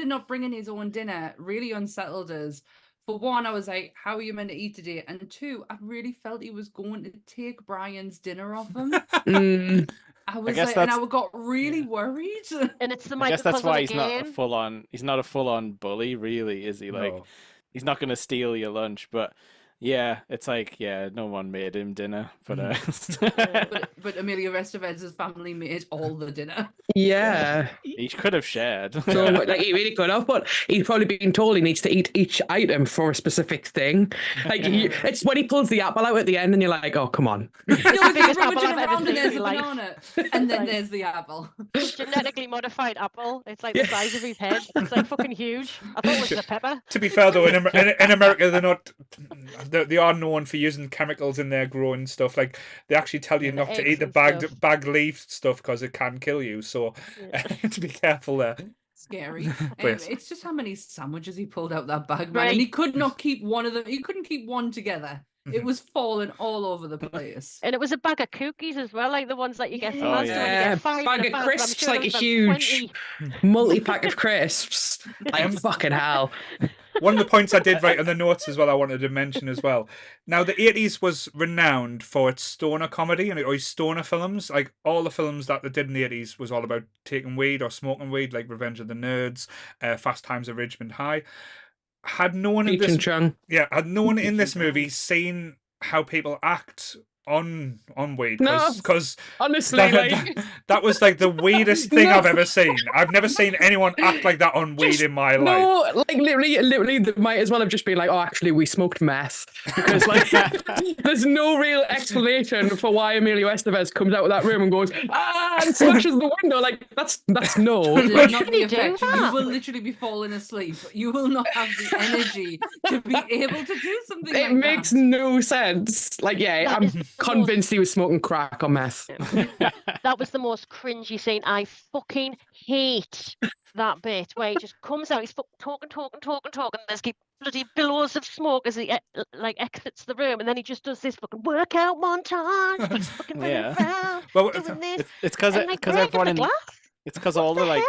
not bringing his own dinner really unsettled us. For one, I was like, how are you meant to eat today? And two, I really felt he was going to take Brian's dinner off him. Mm, I was guess like, and I that's- got really worried. And it's the I guess that's microcosm why he's not again. a full on. He's not a full on bully, really, is he? Like, No. he's not gonna steal your lunch, but yeah, it's like, yeah, no one made him dinner, but But Amelia Estevez's family made all the dinner. yeah. he could have shared. So like he really could have, but he's probably been told he needs to eat each item for a specific thing. Like it's when he pulls the apple out at the end, and you're like, oh come on. No, if you're biggest apple rummaging I've ever around and seen in there's a my life. banana, and then Like- there's the apple. Genetically modified apple. It's like the size of his head. It's like fucking huge. I thought it was a pepper. To be fair though, in America they're not. They are known for using chemicals in their growing stuff. Like they actually tell you Yeah, the not to eggs eat the and stuff. bag leaf stuff because it can kill you. So to be careful there. Scary. Yes. It's just how many sandwiches he pulled out that bag, man. Right. And he could not keep one of them. He couldn't keep one together. It was falling all over the place. And it was a bag of cookies as well, like the ones that you get from Yeah. us. when you Yeah, get 5 in bag a of but I'm crisps, sure like there a was about huge 20. multi-pack of crisps. Like fucking hell. One of the points I did write on the notes as well, I wanted to mention as well. Now, the 80s was renowned for its stoner comedy and its stoner films. Like, all the films that they did in the 80s was all about taking weed or smoking weed, like Revenge of the Nerds, Fast Times at Ridgemont High. Had no one in Cheech and this, Chong. had no one in this Cheech and movie seen how people act on weed? No. Because Honestly, like that was like the weirdest thing I've ever seen. I've never seen anyone act like that on weed in my life. no, like literally, they might as well have just been like, oh, actually, we smoked meth because like there's no real explanation for why Emilio Estevez comes out of that room and goes and smashes the window. Like that's no. It is not Can the you do effect. You that? will literally be falling asleep. You will not have the energy to be able to do something It like makes that. no sense. Like, yeah, That I'm is the convinced he was smoking crack or meth. That was the most cringy scene. I fucking hate that bit where he just comes out, he's talking, and there's bloody billows of smoke as he like exits the room, and then he just does this fucking workout montage. Fucking running Yeah. around, Well, doing this. It's because and like because breaking everyone the in glass. It's because all the like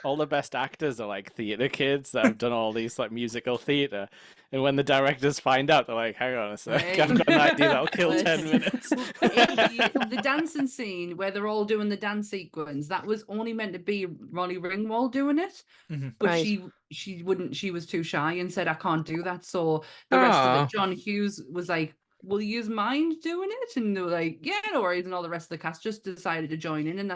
all the best actors are like theater kids that have done all these like musical theater, and when the directors find out, they're like, "Hang on a sec, I've got an idea that'll kill 10 minutes." The dancing scene where they're all doing the dance sequence, that was only meant to be Ronnie Ringwald doing it, but Right. she wouldn't. She was too shy and said, "I can't do that." So the rest of Ah. it, John Hughes was like, "Will you mind doing it?" And they were like, "Yeah, no worries." And all the rest of the cast just decided to join in, and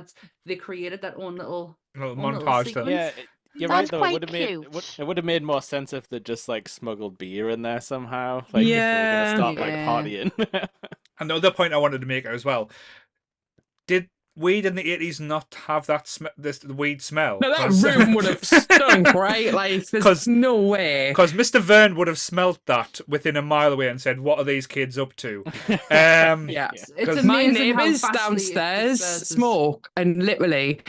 they created that own little montage thing. sequence. Yeah, you're right Sounds though. quite It would have made cute. it would have made more sense if they just like smuggled beer in there somehow. Like Yeah. if they were gonna start Yeah. like partying. And the other point I wanted to make as well: did weed in the 80s not have that the weed smell? No, that room would have stunk, right? Like, there's no way. Because Mr. Verne would have smelt that within a mile away and said, "What are these kids up to?" Yeah. It's My amazing how neighbours fastly it downstairs disperses. smoke, and literally,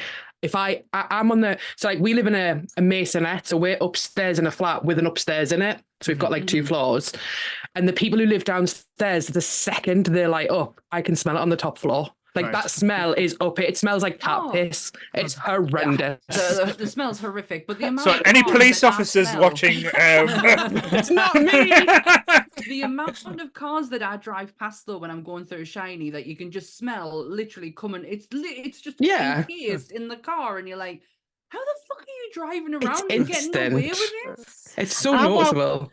if I'm on the, so like we live in a masonette, so we're upstairs in a flat with an upstairs in it, so we've got like 2 floors, and the people who live downstairs, the second they're like up, I can smell it on the top floor. Like that smell is up. It smells like cat piss. It's horrendous. The smell's horrific, but the amount. So, of any cars police that officers smell- watching? It's not me. The amount of cars that I drive past though when I'm going through Shiny that you can just smell literally coming. It's just encased in the car, and you're like, how the fuck are you driving around and getting away with this? It's so noticeable.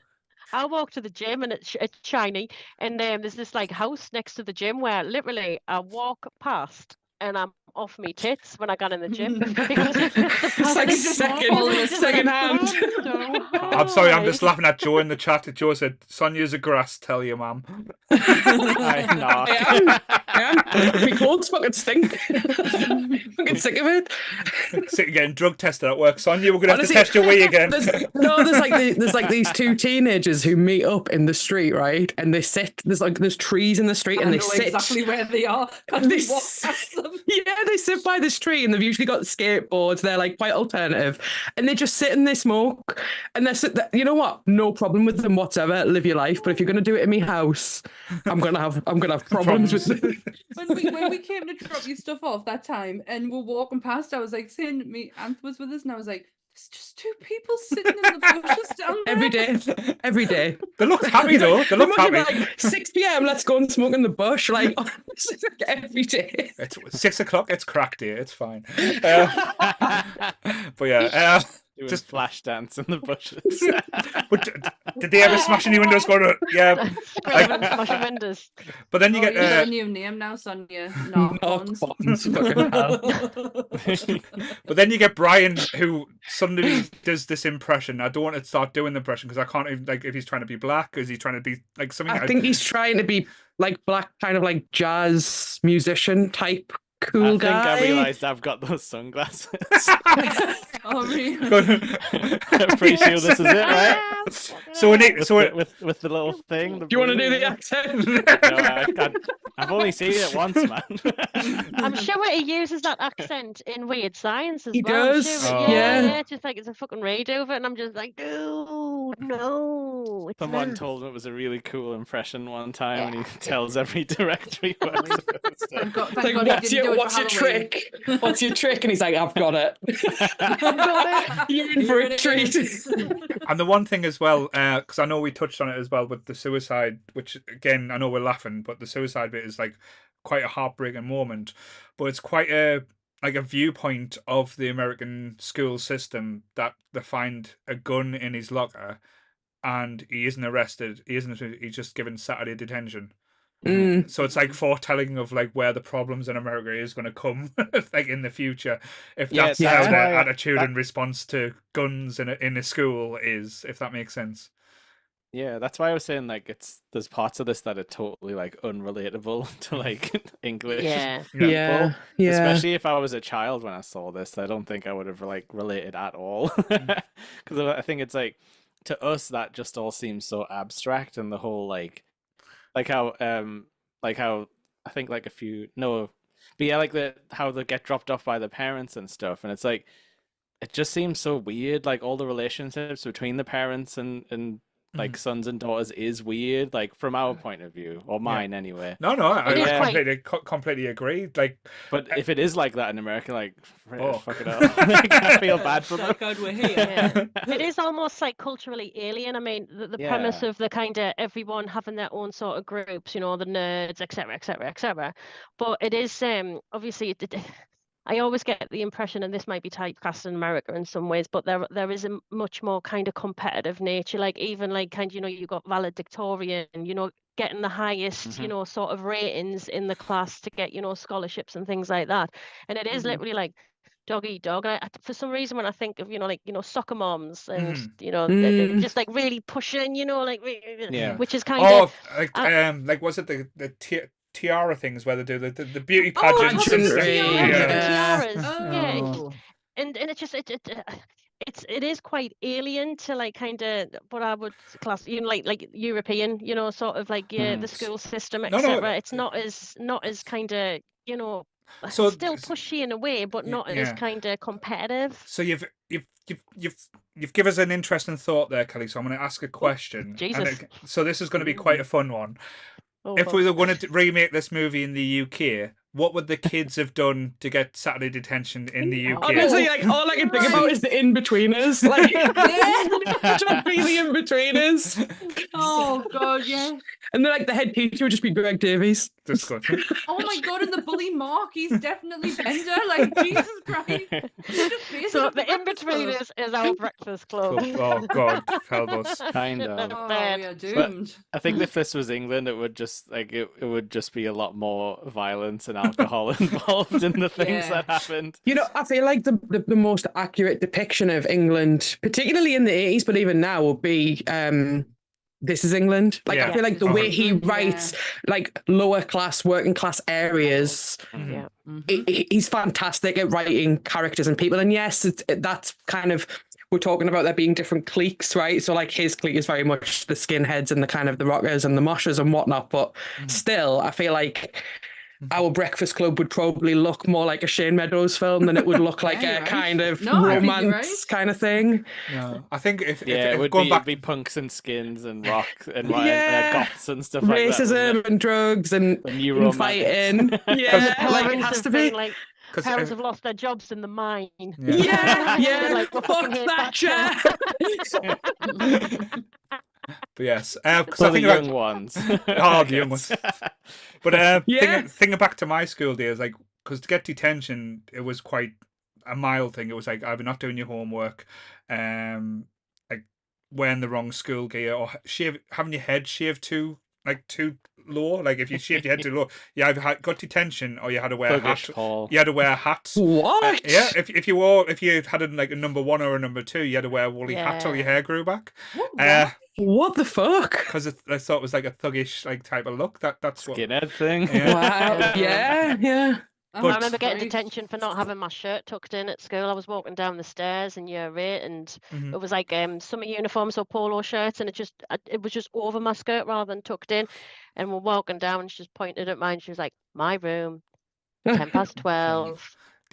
I walk to the gym and it's shiny, and there's this like house next to the gym where literally I walk past and I'm off me tits when I got in the gym because It's like second hand. I'm sorry, I'm just laughing at Joe in the chat. Joe said, "Sonia's a grass, tell you, ma'am." I'm not. My clothes fucking stink. Fucking sick of it. Sick of getting drug tested at work. Sonia, we're gonna have to test your wee again. There's like these 2 teenagers who meet up in the street, right? And they sit. There's trees in the street, and I they know sit exactly where they are. And they they sit by this tree, and they've usually got skateboards. They're like quite alternative, and they just sit and they smoke. And you know what? No problem with them whatsoever. Live your life. But if you're gonna do it in my house, I'm gonna have problems with it. When we came to drop your stuff off that time, and we're walking past, I was like saying to me, Anth was with us, and I was like, there's just 2 people sitting in the bushes down there. Every day. They look happy though. They look happy. Like 6 p.m. Let's go and smoke in the bush. Like every day. It's 6 o'clock. It's crack day. It's fine. But yeah, Doing just flash dance in the bushes. But did they ever smash any windows? Yeah. Smashing windows. But then you You got a get. new name now, Sonia. Knock Knock-ons. buttons, fucking hell. But then you get Brian, who suddenly does this impression. I don't want to start doing the impression because I can't even, like, if he's trying to be black, is he trying to be like something? I think he's trying to be like black, kind of like jazz musician type cool guy. I think I realised I've got those sunglasses. Oh, really? I'm pretty sure this is it, right? So when it, with the little thing. Do you want to do the accent? No, I can't. I've only seen it once, man. I'm sure he uses that accent in Weird Science as He well. I'm does, sure. yeah. Yeah, it's just like it's a fucking raid over it, and I'm just like, dude, no. It's Someone not. told him it was a really cool impression one time, and he tells every director he works with. Thank God Like, he what's didn't do your it for Halloween. trick? What's your trick? And he's like, I've got it. You're in for a treat. and the one thing as well, because I know we touched on it as well with the suicide, which again I know we're laughing, but the suicide bit is like quite a heartbreaking moment, but it's quite a viewpoint of the American school system that they find a gun in his locker, and he isn't arrested. He's just given Saturday detention. So it's like foretelling of like where the problems in America is going to come, like in the future, if that's how their attitude and response to guns in a school is, if that makes sense. Yeah, that's why I was saying like there's parts of this that are totally like unrelatable to like English. Yeah. Especially if I was a child when I saw this, I don't think I would have like related at all. Because I think it's like to us that just all seems so abstract, and the whole like how I think like how they get dropped off by the parents and stuff, and it's like it just seems so weird, like all the relationships between the parents and like sons and daughters is weird, like from our point of view, or mine anyway. No, I It is completely agree. Like, But if it is like that in America, like, Oh. fuck it up. Like, I feel bad for them. God, we're here. Yeah. It is almost like culturally alien. I mean, the premise Yeah. of the kind of everyone having their own sort of groups, you know, the nerds, etc., etc., etc. But it is obviously I always get the impression, and this might be typecast in America in some ways, but there is a much more kind of competitive nature. Like even like kind of, you know, you got valedictorian, you know, getting the highest, you know, sort of ratings in the class to get, you know, scholarships and things like that. And it is literally like dog eat dog. And for some reason, when I think of, you know, like, you know, soccer moms and, you know, they're just like really pushing, you know, like, Yeah. which is kind of. like was it the tiara things where they do the beauty Oh, pageants and stuff? pageantry, Tiaras. Yeah. Yeah. And it just it is quite alien to like kind of what I would class, you know, like European, you know, sort of like the school system, No, etc. It's not as kind of, you know, So still pushy in a way, but not as kind of competitive. So you've given us an interesting thought there, Kelly. So I'm going to ask a question. Jesus. So this is going to be quite a fun one. Oh, If fuck. we were going to remake this movie in the UK, what would the kids have done to get Saturday detention in the UK? Honestly, like all I can think about is the in-betweeners. Like, just be the in-betweeners. Oh God, yeah. And then like the head teacher would just be Greg Davies. That's good. Oh my God, and the bully Mark, he's definitely Bender. Like Jesus Christ. So the in-betweeners is our breakfast club. Oh God, help us. Kind of. Oh, Bad. we are doomed. I think if this was England, it would just like it would just be a lot more violence and alcohol involved in the things Yeah. that happened. You know, I feel like the most accurate depiction of England, particularly in the 80s, but even now, would be This Is England. Like, Yeah. I feel like the way he writes, like, lower class, working class areas, Yeah. he's fantastic at writing characters and people. And yes, that's kind of, we're talking about there being different cliques, right? So, like, his clique is very much the skinheads and the kind of the rockers and the moshers and whatnot. But still, I feel like Our Breakfast Club would probably look more like a Shane Meadows film than it would look like Yeah, a you're kind right. of No, I think you're romance right. kind of thing. No, I think if It would going be, back, it'd be punks and skins and rock and Yeah. goths and stuff like that. Racism wouldn't it? and drugs and The new romantics. fighting. Yeah, like it Parents has have to been, be. like, 'cause, parents have lost their jobs in the mine. Yeah, yeah. Like, we Fuck fucking hate Thatcher. but yes, 'cause For I the think young about- ones. Oh, the young ones. But Yeah. thinking back to my school days, like, because to get detention, it was quite a mild thing. It was like either not doing your homework, like wearing the wrong school gear, or having your head shaved too low. Like if you shaved your head too low, you either got detention or you had to wear a hat. Thuggish Paul. You had to wear a hat. What? Yeah, if you had like a number 1 or a number 2, you had to wear a woolly hat till your hair grew back. What the fuck? Because I thought it was like a thuggish like type of look. That's what. Skinhead thing. Yeah. Wow. Yeah, yeah. But- I remember getting detention for not having my shirt tucked in at school. I was walking down the stairs in year 8, and it was like summer uniforms or polo shirts, and it was just over my skirt rather than tucked in. And we're walking down, and she just pointed at mine. She was like, "My room, 12:10."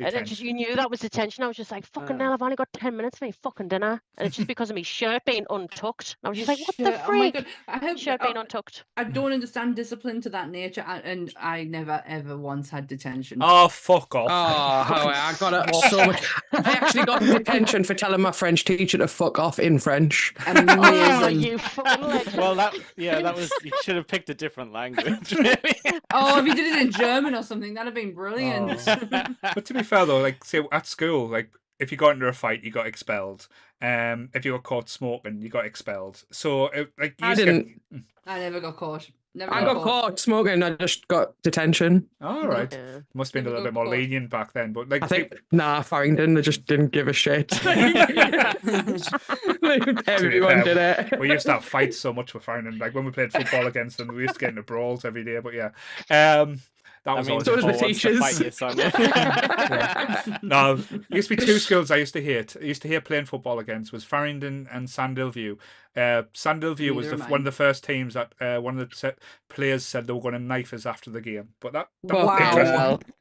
And it just, you knew that was detention. I was just like, fucking hell, I've only got 10 minutes for my fucking dinner. And it's just because of my shirt being untucked. I was just like, what the Shit, oh my freak? God. I hope Shirt being untucked. I don't understand discipline to that nature, and I never ever once had detention. Oh, fuck off. Oh, Howie, I got it so much. I actually got detention for telling my French teacher to fuck off in French. Oh, Amazing. you fucking legend. Well, that was. You should have picked a different language. Really. Oh, if you did it in German or something, that'd have been brilliant. But to be fair though, like say at school, like if you got into a fight, you got expelled. If you were caught smoking, you got expelled. So like you I used to get- didn't. I never got caught. Never I got caught smoking. I just got detention. All right, Yeah. must have been a little Never bit more got caught. lenient back then. But like I think, Farringdon, they just didn't give a shit. Everyone did it. we used to have fights so much with Farringdon. Like when we played football against them, we used to get into brawls every day. But yeah, that was always so did fun. the Paul wants to teachers. fight you, son. No, there used to be 2 schools I used to hate. I used to hate playing football against was Farringdon and Sandilview. Sandilview was Neither am one I. of the first teams that one of the players said they were going to knife us after the game. But that Wow. was interesting.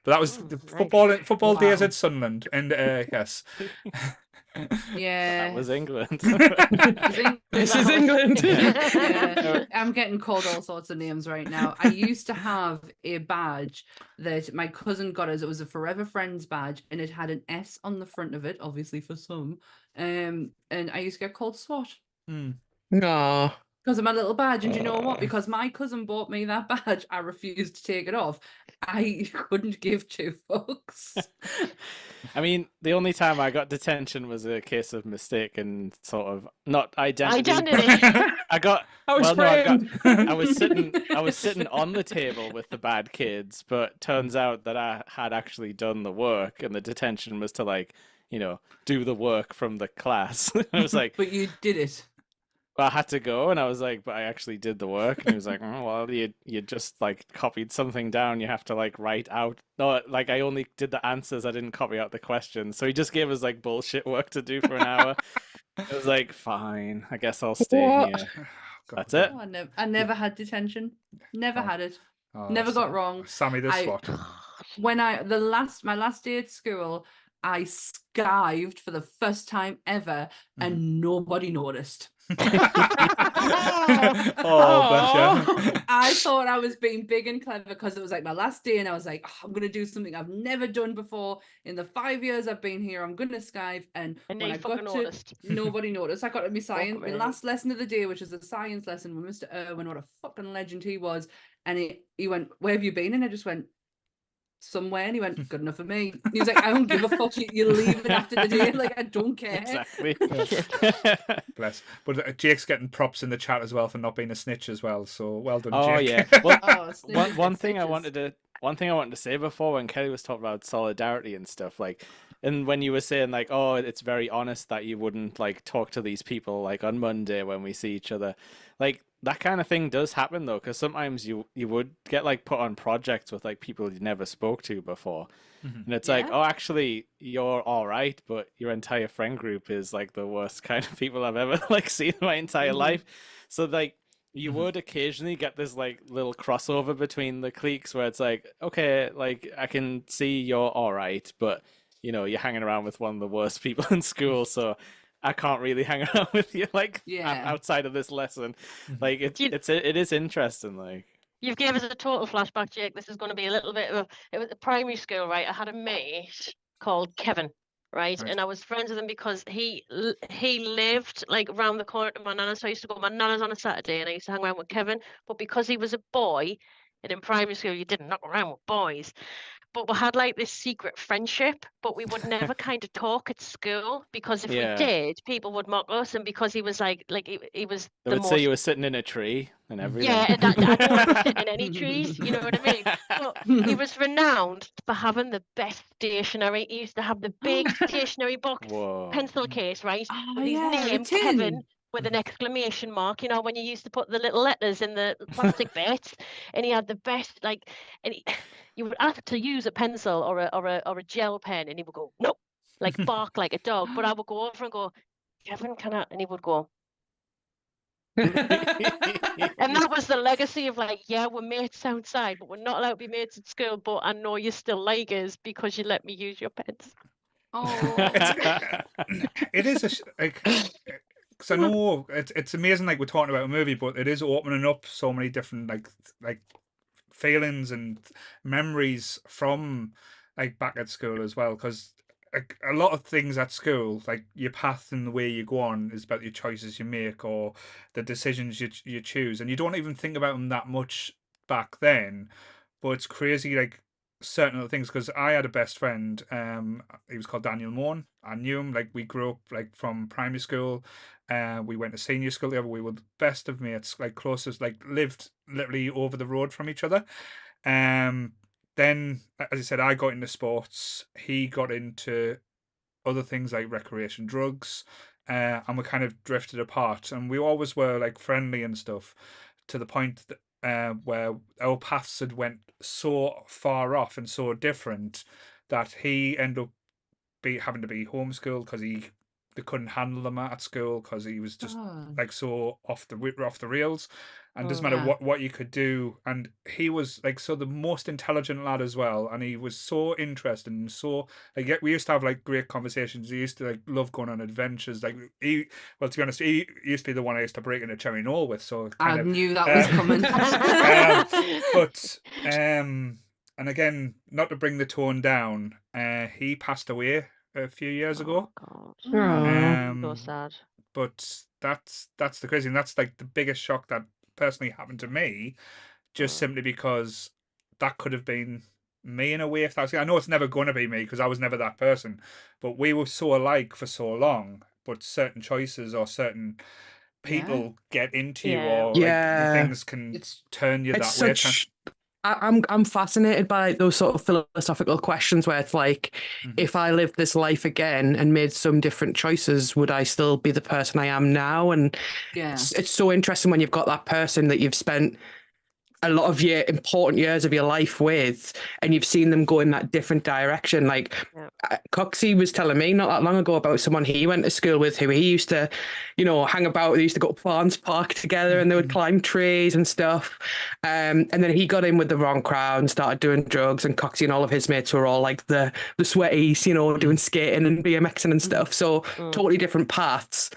But that was the football days Wow. at Sunderland, and yes. Yeah. That was England. This is England. Yeah. I'm getting called all sorts of names right now. I used to have a badge that my cousin got us. It was a Forever Friends badge, and it had an S on the front of it, obviously for some. And I used to get called SWAT Aw. because of my little badge. And do you know what? Because my cousin bought me that badge, I refused to take it off. I couldn't give two fucks. I mean, the only time I got detention was a case of mistake and sort of not identity. I got. I was I was sitting on the table with the bad kids, but turns out that I had actually done the work, and the detention was to like, do the work from the class. I was like, But you did it. I had to go, and I was like, but I actually did the work. And he was like, oh, well, you just like copied something down. You have to like write out. No, like I only did the answers. I didn't copy out the questions. So he just gave us like bullshit work to do for an hour. I was like, fine, I guess I'll stay here. That's it. Oh, I never had detention. Never had it. Oh, Never got wrong. Sammy the SWAT. When my last day at school, I skived for the first time ever, and nobody noticed. Oh, bless you. I thought I was being big and clever because it was like my last day, and I was like, oh, I'm gonna do something I've never done before in the 5 years I've been here. I'm gonna skive, and when I got noticed. nobody noticed. I got to my science, my me. last lesson of the day, which is a science lesson with Mr. Irwin. What a fucking legend he was! And he went, "Where have you been?" And I just went, "Somewhere." And he went, "Good enough for me." And he was like, "I don't give a fuck. You leave it after the day. Like, I don't care." Exactly. Bless. But Jake's getting props in the chat as well for not being a snitch as well. So well done, Oh Jake. yeah. Well, Snitches one get thing I stitches. wanted to say before when Kelly was talking about solidarity and stuff, like, and when you were saying like, oh, it's very honest that you wouldn't like talk to these people like on Monday when we see each other, like that kind of thing does happen though, because sometimes you would get like put on projects with like people you never spoke to before, and it's like, oh, actually you're all right, but your entire friend group is like the worst kind of people I've ever like seen in my entire life. So like you would occasionally get this like little crossover between the cliques where it's like, okay, like I can see you're all right, but you're hanging around with one of the worst people in school, so I can't really hang around with you like outside of this lesson. Like it is interesting. Like You've given us a total flashback, Jake. This is going to be a little bit of it was primary school, right? I had a mate called Kevin, right? And I was friends with him because he lived like around the corner to my nana's. So I used to go to my nana's on a Saturday, and I used to hang around with Kevin. But because he was a boy, and in primary school you didn't knock around with boys. But we had like this secret friendship, but we would never kind of talk at school because if we did, people would mock us. And because he was like he was they the would most... say you were sitting in a tree and everything. Yeah, and I don't want to sit in any trees, you know what I mean? But he was renowned for having the best stationery. He used to have the big stationery box pencil case, right? With his name, Kevin, with an exclamation mark, when you used to put the little letters in the plastic bits, and he had the best, like, and you would ask to use a pencil or a gel pen, and he would go, no, like bark like a dog. But I would go over and go, Kevin, can I? And he would go. And that was the legacy of like, yeah, we're mates outside, but we're not allowed to be mates at school. But I know you still like us because you let me use your pens. Oh, it is like. Because I know it's amazing, like we're talking about a movie, but it is opening up so many different like feelings and memories from like back at school as well. Because like a lot of things at school, like your path and the way you go on, is about your choices you make or the decisions you choose, and you don't even think about them that much back then. But it's crazy, like certain other things, because I had a best friend, he was called Daniel Moore. I knew him, like we grew up like from primary school, we went to senior school together. We were the best of mates, like closest, like lived literally over the road from each other. Then, as I said, I got into sports, he got into other things like recreation, drugs, and we kind of drifted apart, and we always were like friendly and stuff, to the point that where our paths had went so far off and so different that he ended up having to be homeschooled because he they couldn't handle him at school because he was just Oh. like so off the rails, and doesn't matter Yeah. what you could do. And he was like so the most intelligent lad as well, and he was so interested and so like we used to have like great conversations. He used to like love going on adventures. Like well, to be honest, he used to be the one I used to break into Cherry Knoll with. So I knew that was coming. but and again, not to bring the tone down, he passed away a few years ago. God. Oh. So sad. But that's the crazy, and that's like the biggest shock that personally happened to me, just simply because that could have been me in a way. If that's, I know it's never going to be me because I was never that person, but we were so alike for so long. But certain choices or certain people get into you, or like the things can turn you that way. I'm fascinated by those sort of philosophical questions where it's like, if I lived this life again and made some different choices, would I still be the person I am now? And it's so interesting when you've got that person that you've spent a lot of your important years of your life with, and you've seen them go in that different direction. Like Coxie was telling me not that long ago about someone he went to school with who he used to, hang about. They used to go to Barnes Park together and they would climb trees and stuff. And then he got in with the wrong crowd and started doing drugs, and Coxie and all of his mates were all like the sweaties, doing skating and BMXing and stuff. So totally different paths.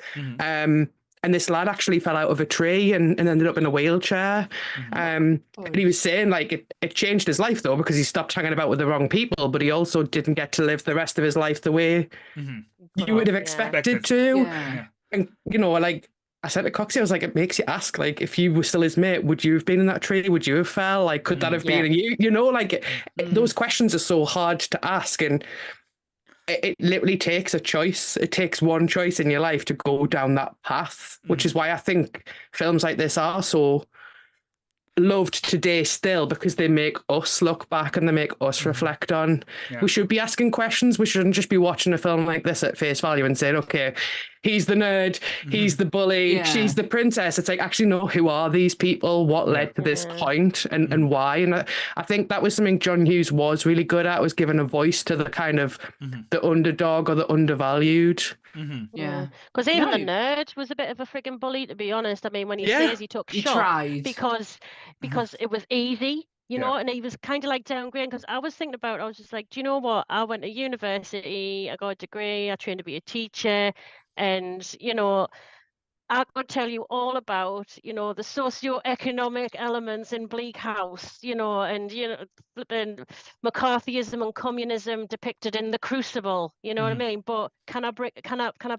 And this lad actually fell out of a tree and ended up in a wheelchair. And he was saying like it changed his life though, because he stopped hanging about with the wrong people, but he also didn't get to live the rest of his life the way you would have expected to. And like I said to Coxie, I was like, it makes you ask, like, if you were still his mate, would you have been in that tree? Would you have fell? Like, could that have been you? Like those questions are so hard to ask, and it literally takes a choice. It takes one choice in your life to go down that path, which is why I think films like this are so loved today still, because they make us look back and they make us reflect on. We should be asking questions. We shouldn't just be watching a film like this at face value and saying, okay, he's the nerd, he's the bully, she's the princess. It's like, actually, no, who are these people? What led to this point, and why? And I think that was something John Hughes was really good at, was giving a voice to the kind of the underdog or the undervalued. Because even the nerd was a bit of a frigging bully, to be honest. I mean, when he says he took shock because it was easy, and he was kind of like downgrading. Because I was thinking about, I was just like, do you know what? I went to university, I got a degree, I trained to be a teacher, and I could tell you all about, the socio-economic elements in Bleak House, and flipping McCarthyism and communism depicted in The Crucible, what I mean? But can I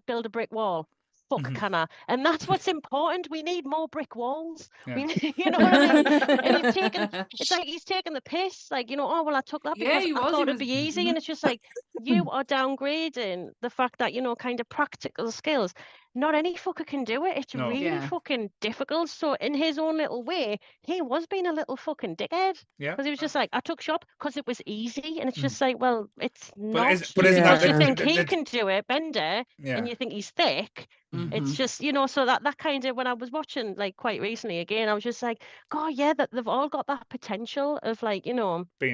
build a brick wall? Fuck, can I? And that's what's important. We need more brick walls. We need, you know what I mean? And it's like he's taking the piss. Like, oh, well, I took that because I thought it'd be easy. And it's just like, you are downgrading the fact that, kind of practical skills. Not any fucker can do it. It's really fucking difficult. So in his own little way, he was being a little fucking dickhead. Because he was just like, I took shop because it was easy. And it's just like, well, it's not. But isn't that you think he can do it, Bender, and you think he's thick. It's just, so that kind of, when I was watching like quite recently again, I was just like, God, that they've all got that potential of like, being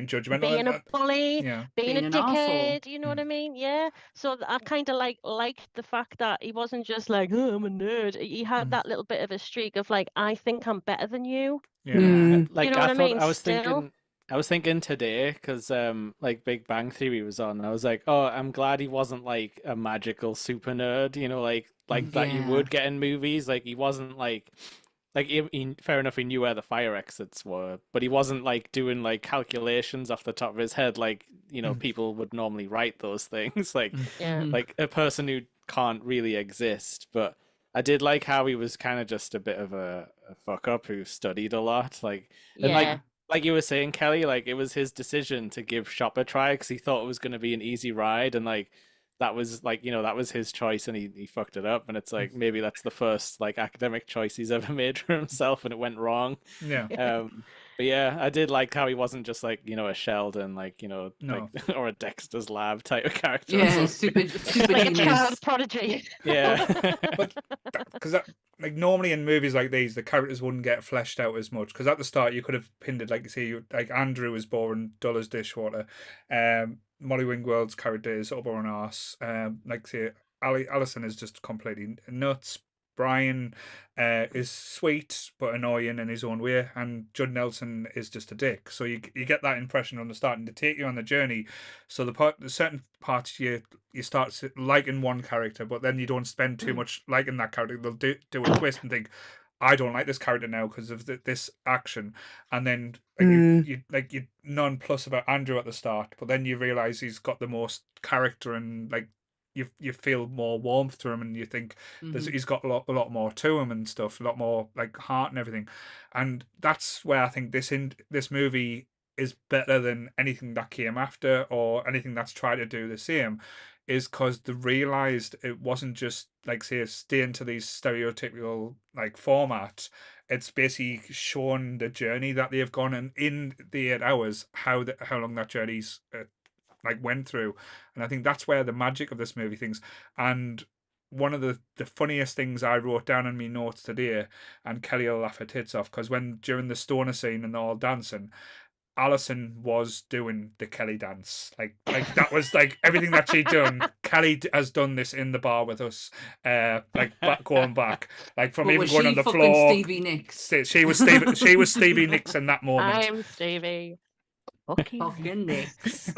judgmental, being a bully, being a dickhead, arsehole. you know what I mean? Yeah. So I kind of liked the fact that he wasn't just like, oh, I'm a nerd. He had that little bit of a streak of like, I think I'm better than you. Like, you know what I mean? I was thinking today, because like Big Bang Theory was on, and I was like, oh, I'm glad he wasn't like a magical super nerd, like that you would get in movies. Like, he wasn't like fair enough, he knew where the fire exits were, but he wasn't like doing like calculations off the top of his head like people would normally write those things, like a person who can't really exist. But I did like how he was kind of just a bit of a fuck up who studied a lot, like, and like you were saying, Kelly, like it was his decision to give shop a try because he thought it was going to be an easy ride, and like that was like, that was his choice, and he fucked it up. And it's like, maybe that's the first like academic choice he's ever made for himself, and it went wrong. But yeah, I did like how he wasn't just like, a Sheldon, like, like, or a Dexter's Lab type of character. Yeah, stupid like a genius. child prodigy. Yeah. But because like normally in movies like these, the characters wouldn't get fleshed out as much, because at the start you could have pinned it, like, say, like Andrew was boring, dull as dishwater. Molly Wingwald's character is up on arse. Like, say, Alison is just completely nuts. Brian is sweet but annoying in his own way, and Judd Nelson is just a dick. So you get that impression on the starting to take you on the journey. So the certain parts you start liking one character, but then you don't spend too much liking that character. They'll do a twist and think, I don't like this character now because of this action, and then you nonplus about Andrew at the start, but then you realize he's got the most character and like. You feel more warmth to him, and you think he's got a lot more to him and stuff, a lot more like heart and everything, and that's where I think this movie is better than anything that came after or anything that's tried to do the same, is because they realized it wasn't just like say staying to these stereotypical like formats. It's basically shown the journey that they've gone, and in the 8 hours how long that journey's like went through, and I think that's where the magic of this movie things. And one of the funniest things I wrote down in my notes today, and Kelly will laugh her tits off, because when during the stoner scene and they're all dancing, Alison was doing the Kelly dance, like that was like everything that she'd done. Kelly has done this in the bar with us, going back, like from even going on the floor. Stevie Nicks. She was Stevie Nicks in that moment. I'm Stevie. Fucking Nicks.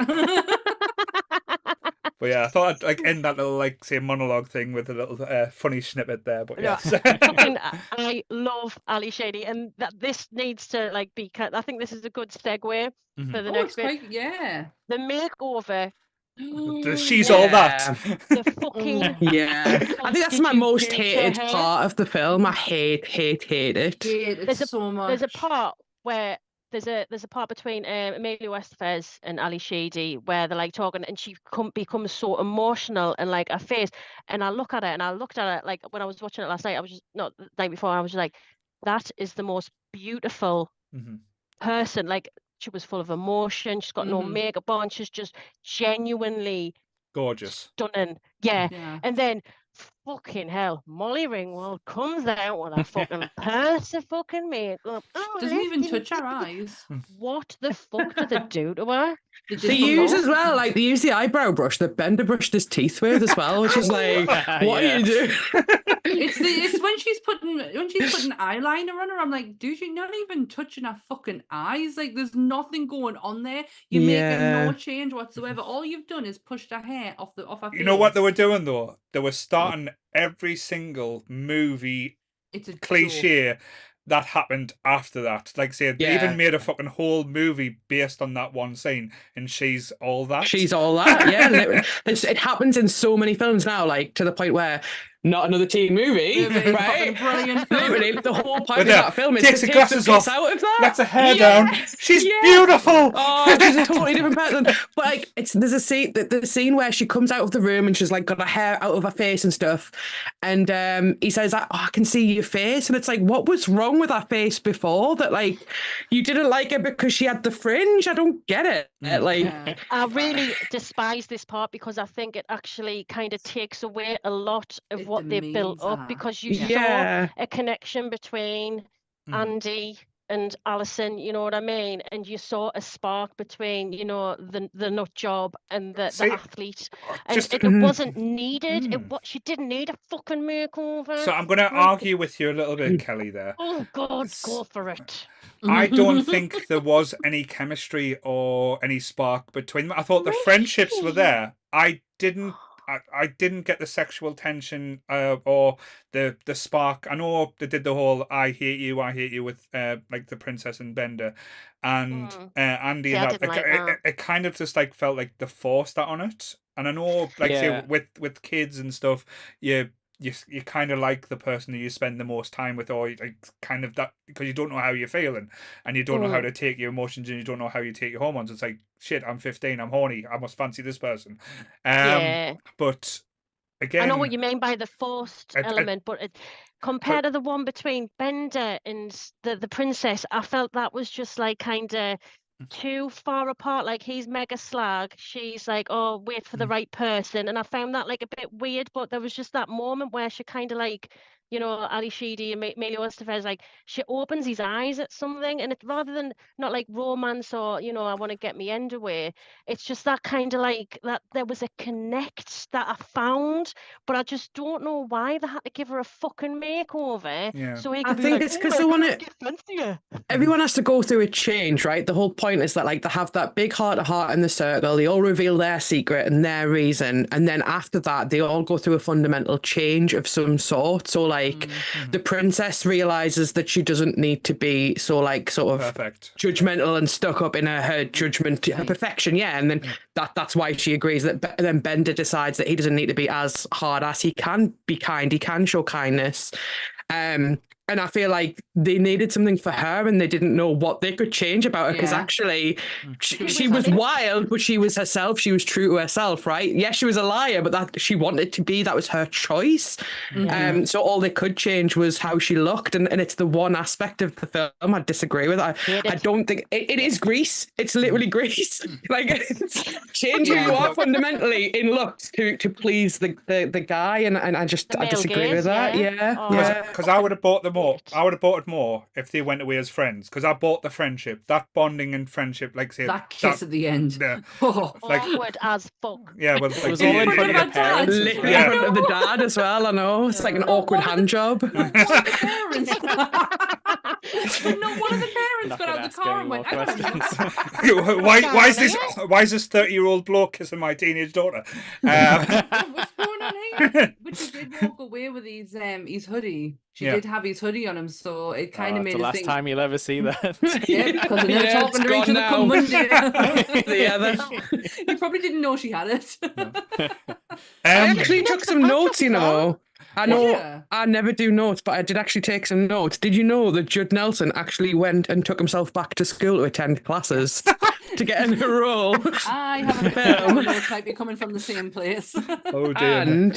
But yeah, I thought I'd like end that little like say monologue thing with a little funny snippet there. But yes, I love Ali Sheedy, and that this needs to like be. I think this is a good segue for the next bit. The makeover. She's all that. The fucking I think that's my most hated part of the film. I hate it. There's so much. There's a part where. There's a part between Emilio Estevez and Ali Sheedy where they're like talking, and she becomes so emotional and like her face. And I looked at it like when I was watching it last night. The night before. I was just like, that is the most beautiful person. Like she was full of emotion. She's got no makeup on. She's just genuinely gorgeous, stunning. Yeah. And then. Fucking hell, Molly Ringwald comes out with a fucking purse of fucking makeup. Doesn't even touch her eyes. What the fuck did they do to her? They use as well, like they use the eyebrow brush that Bender brushed his teeth with as well, which is like, what are you doing? It's when she's putting eyeliner on her. I'm like, dude, you're not even touching her fucking eyes. Like, there's nothing going on there. You're making no change whatsoever. All you've done is pushed her hair off her face. You know what they were doing though? They were starting every single movie cliche that happened after that. Like, say, they even made a fucking whole movie based on that one scene, and she's all that. Yeah. It happens in so many films now, like to the point where not another teen movie, right? Brilliant. Literally, the whole point of that film is takes to the take glasses the piss off, out of that. lets her hair down. She's beautiful. Oh, she's a totally different person. But like, there's a scene, the scene where she comes out of the room and she's like got her hair out of her face and stuff, and he says, "Oh, I can see your face," and it's like, what was wrong with her face before that? Like, you didn't like her because she had the fringe? I don't get it. I really despise this part because I think it actually kind of takes away a lot of what they built up, because you saw a connection between Andy and Alison, you know what I mean? And you saw a spark between, you know, the nut job and the athlete. And it wasn't needed. She didn't need a fucking makeover. So I'm going to argue with you a little bit, Kelly, there. Oh, God, go for it. I don't think there was any chemistry or any spark between them. I thought the friendships were there. I didn't get the sexual tension or the spark. I know they did the whole I hate you with like the princess and Bender and Andy and that. It kind of just like felt like they forced that on it. And I know like say, with kids and stuff, you kind of like the person who you spend the most time with, or like kind of that, because you don't know how you're feeling and you don't know how to take your emotions and you don't know how you take your hormones. It's like, shit, I'm 15, I'm horny, I must fancy this person. But again, I know what you mean by the forced element, but compared to the one between Bender and the princess, I felt that was just like kind of too far apart. Like, he's mega slag, she's like, oh, wait for the right person, and I found that like a bit weird. But there was just that moment where she kind of like you know, Ali Sheedy and Emilio Estevez, like she opens his eyes at something, and it rather than not like romance or, you know, I want to get me end away, it's just that kind of like that there was a connect that I found, but I just don't know why they had to give her a fucking makeover. Yeah. So he I could be think like, it's "Oh 'cause my they wanna- God, get fancy her." Everyone has to go through a change, right? The whole point is that like they have that big heart to heart in the circle. They all reveal their secret and their reason, and then after that, they all go through a fundamental change of some sort. So like, the princess realizes that she doesn't need to be so like sort of Perfect. judgmental and stuck up in her judgment, her perfection. Yeah, and then that's why she agrees that. Then Bender decides that he doesn't need to be as hard as he can be kind. He can show kindness. And I feel like they needed something for her and they didn't know what they could change about her because Yeah. actually she was wild, but she was herself. She was true to herself, right? Yes, she was a liar, but that she wanted to be, that was her choice. So all they could change was how she looked. And it's the one aspect of the film I disagree with. I don't think it is Grease. It's literally Grease. Like it's change who you are fundamentally in looks to please the guy. And I just The I male disagree gaze, with that. yeah. Yeah. Oh. Yeah. Because I would have bought them more. I would have bought it more if they went away as friends. Because I bought the friendship, that bonding and friendship, like say That kiss at the end. Yeah. Oh. Like- Awkward as fuck. Yeah, well, like, It was all in front of the Dad. parents. as Literally well. in front of the dad as well. I know it's like an awkward hand job. Parents. But no, one of the parents Not got gonna out the ask car any and went, more "I don't know." questions. why is this 30-year-old bloke kissing my teenage daughter? What's going on here? But she did walk away with his hoodie. She Yeah. did have his hoodie on him, so it kind of It's made the us last think. time you'll ever see that. Yeah, because they're Yeah, talking it's to each gone other come now. Monday. Yeah, that's- You probably didn't know she had it. I actually took some notes, you know. I know Yeah. I never do notes, but I did actually take some notes. Did you know that Judd Nelson actually went and took himself back to school to attend classes to get in a role? I have a feeling notes might be coming from the same place. Oh dear.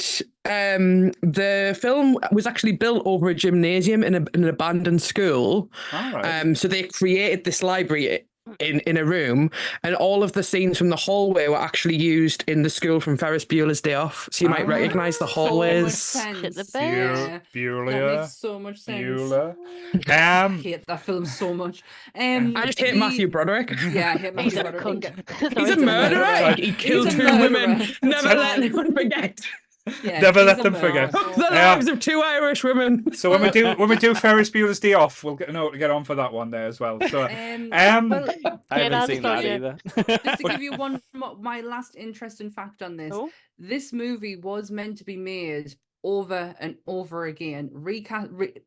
And the film was actually built over a gymnasium in an abandoned school. All right. So they created this library in a room, and all of the scenes from the hallway were actually used in the school from Ferris Bueller's Day Off. So you might recognize the hallways. Shit the That bed. Bueller. makes so much sense. Bueller. I hate that film so much. I just hate Matthew Broderick. Yeah, I hate He's Matthew a Broderick. cunt. He's a murderer. He killed He's a 2 murderer. women. Never let anyone forget. Yeah, Never he's let a them murderer. forget. The Yeah. lives of 2 Irish women. So when we do Ferris Bueller's Day Off, we'll get on for that one there as well. So Well, I Yeah, haven't that's seen not that it. either. just to give you my last interesting fact on this, Oh. this movie was meant to be made over and over again,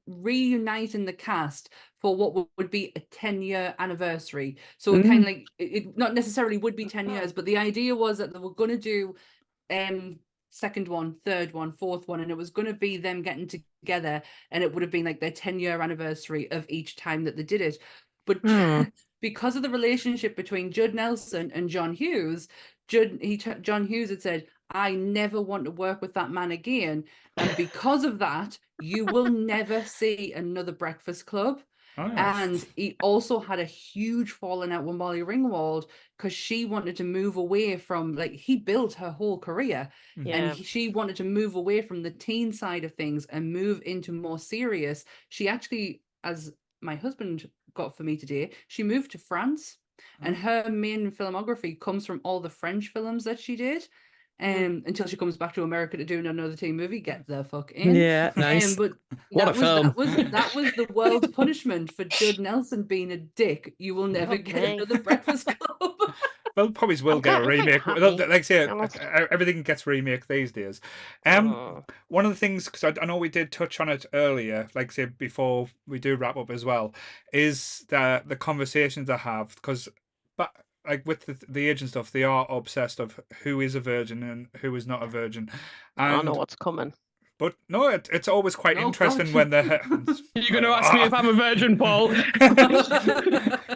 reuniting the cast for what would be a 10-year anniversary. So it kind of like it not necessarily would be 10 years, but the idea was that they were going to do second one, third one, fourth one, and it was going to be them getting together, and it would have been like their 10-year anniversary of each time that they did it. But because of the relationship between Judd Nelson and John Hughes, John Hughes had said, "I never want to work with that man again, and because of that, you will never see another Breakfast Club." Oh, yeah. And he also had a huge falling out with Molly Ringwald because she wanted to move away from, like, he built her whole career, Yeah. and she wanted to move away from the teen side of things and move into more serious. She actually, as my husband got for me today, she moved to France, and her main filmography comes from all the French films that she did. Until she comes back to America to do another teen movie, get the fuck in. Yeah, nice. But What a film. that was the world's punishment for Judd Nelson being a dick. You will never get Okay. another Breakfast Club. Well, probably will get a I'm quite remake. happy. Like I say, I'm not- everything gets remake these days. Oh. One of the things, because I know we did touch on it earlier, like say before we do wrap up as well, is the conversations I have, because like with the age and stuff, they are obsessed of who is a virgin and who is not a virgin. I And know what's coming. but no, it's always quite Oh, interesting God. when they're. You're going to ask me if I'm a virgin, Paul?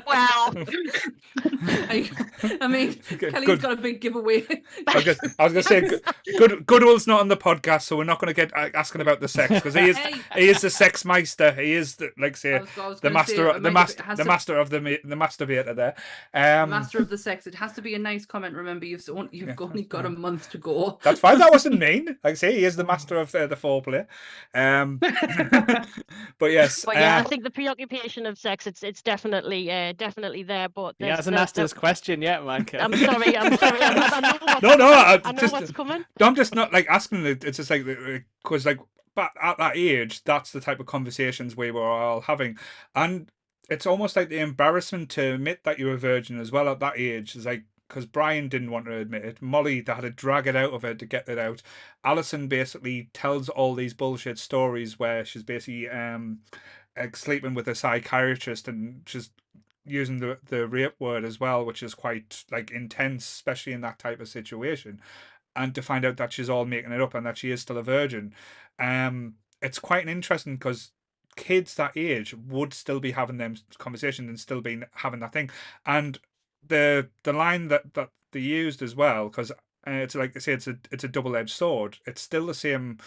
Well, I mean, Good. Kelly's got a big giveaway. I was gonna say, Goodall's not on the podcast, so we're not gonna get asking about the sex, because he is the sex meister. He is the, like say I was the gonna say, master it might- it has the to- master of the masturbator there. Master of the sex. It has to be a nice comment. Remember, you've only got a month to go. That's fine. That wasn't mean. Like I say, he is the master of the foreplay. But yes, But yeah, I think the preoccupation of sex, it's definitely there. But He hasn't asked his question yet, Michael. I'm sorry. I know what's no, I know just, what's coming. I'm just not like asking it. It's just like because like, but at that age, that's the type of conversations we were all having, and it's almost like the embarrassment to admit that you're a virgin as well at that age. It's like, because Brian didn't want to admit it. Molly, they had to drag it out of her to get it out. Alison basically tells all these bullshit stories where she's basically like sleeping with a psychiatrist, and she's using the rape word as well, which is quite like intense, especially in that type of situation. And to find out that she's all making it up and that she is still a virgin, it's quite interesting because kids that age would still be having them conversations and still be having that thing. And the line that they used as well, because it's like they say, it's a double-edged sword. It's still the same.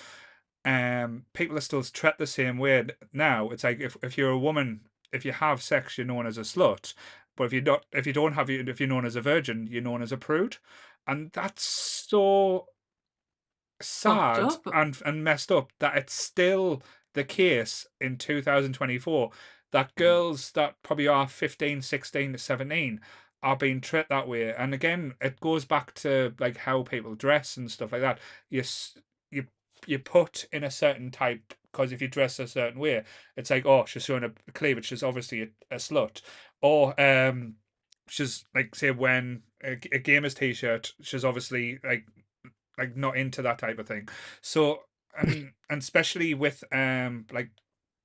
People are still treated the same way now. It's like if you're a woman, if you have sex, you're known as a slut. But if you're known as a virgin, you're known as a prude. And that's so sad and messed up that it's still the case in 2024 that girls that probably are 15, 16 to 17 are being treated that way. And again, it goes back to like how people dress and stuff like that. You put in a certain type, because if you dress a certain way, it's like, oh, she's showing a cleavage, she's obviously a slut. Or she's like, say, when a gamer's t-shirt, she's obviously like not into that type of thing. So and especially with like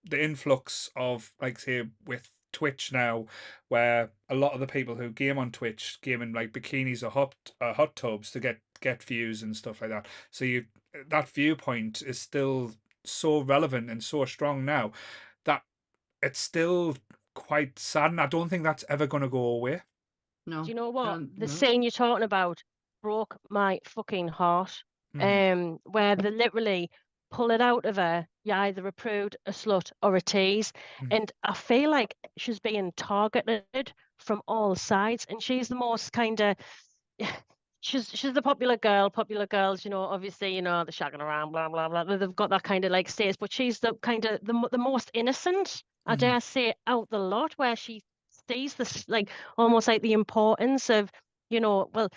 the influx of, like, say, with Twitch now, where a lot of the people who game on Twitch game in like bikinis or hot tubs to get views and stuff like that. So that viewpoint is still so relevant and so strong now that it's still quite sad, and I don't think that's ever going to go away. No. Do you know what? The no. scene you're talking about broke my fucking heart. Where they literally pull it out of her. You're either a prude, a slut, or a tease. And I feel like she's being targeted from all sides. And she's the most kind of, she's the popular girl. Popular girls, obviously, they're shagging around, blah, blah, blah. They've got that kind of like status, but she's the kind of the most innocent, I dare say, out the lot, where she sees this, like, almost like the importance of, well,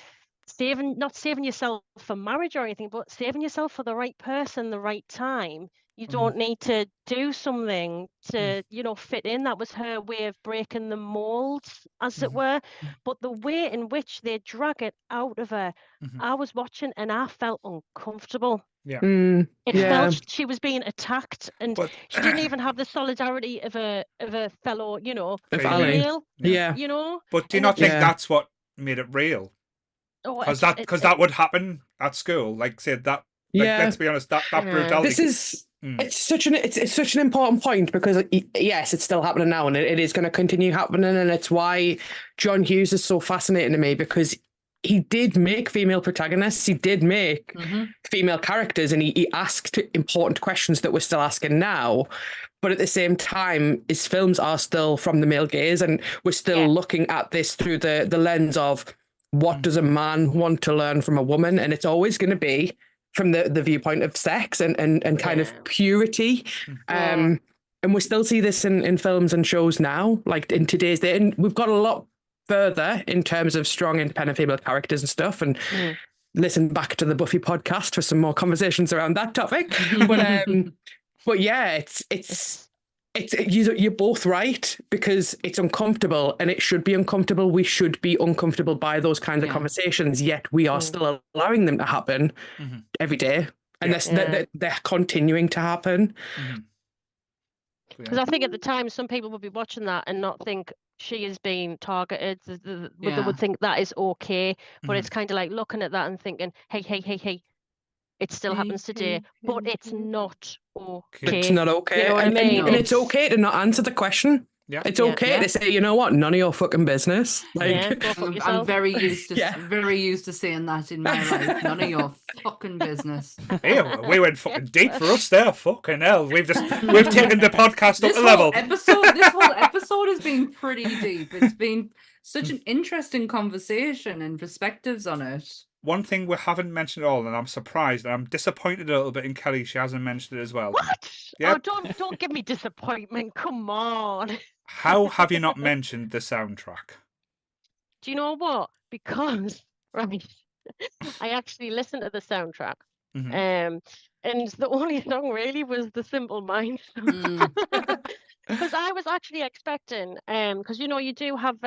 not saving yourself for marriage or anything, but saving yourself for the right person, the right time. You don't need to do something to, fit in. That was her way of breaking the molds, as it were. But the way in which they drag it out of her, I was watching and I felt uncomfortable. Yeah. It felt she was being attacked, and she didn't even have the solidarity of a fellow, female. Yeah. But do you not think that's what made it real? Because that would happen at school. Like, say that. Like, let's be honest. That brutality. This is it's such an important point, because yes, it's still happening now, and it is going to continue happening, and it's why John Hughes is so fascinating to me, because he did make female protagonists, he did make female characters, and he asked important questions that we're still asking now. But at the same time, his films are still from the male gaze, and we're still looking at this through the lens of, what does a man want to learn from a woman? And it's always going to be from the viewpoint of sex and kind of purity. And we still see this in films and shows now, like in today's day. And we've got a lot further in terms of strong independent female characters and stuff. And listen back to the Buffy podcast for some more conversations around that topic. But yeah, you're both right, because it's uncomfortable, and it should be uncomfortable. We should be uncomfortable by those kinds of conversations, yet we are still allowing them to happen every day, and they're continuing to happen. Because I think at the time, some people would be watching that and not think she is being targeted. They would think that is okay, but it's kind of like looking at that and thinking, hey. It still happens today, but it's not okay. It's not okay. You know what I mean? And it's okay to not answer the question. Yeah. It's okay to say, you know what, none of your fucking business. Like, I'm very used to saying that in my life. None of your fucking business. Hey, we went fucking deep for us there. Fucking hell, we've taken the podcast up a level. This whole episode has been pretty deep. It's been such an interesting conversation and perspectives on it. one thing we haven't mentioned at all, and I'm surprised, and I'm disappointed a little bit in Kelly. She hasn't mentioned it as well. What? Yep. Oh, don't give me disappointment. Come on. How have you not mentioned the soundtrack? Do you know what? Because right, I actually listened to the soundtrack. Mhm. And the only song really was the Simple Minds. Because I was actually expecting, because you do have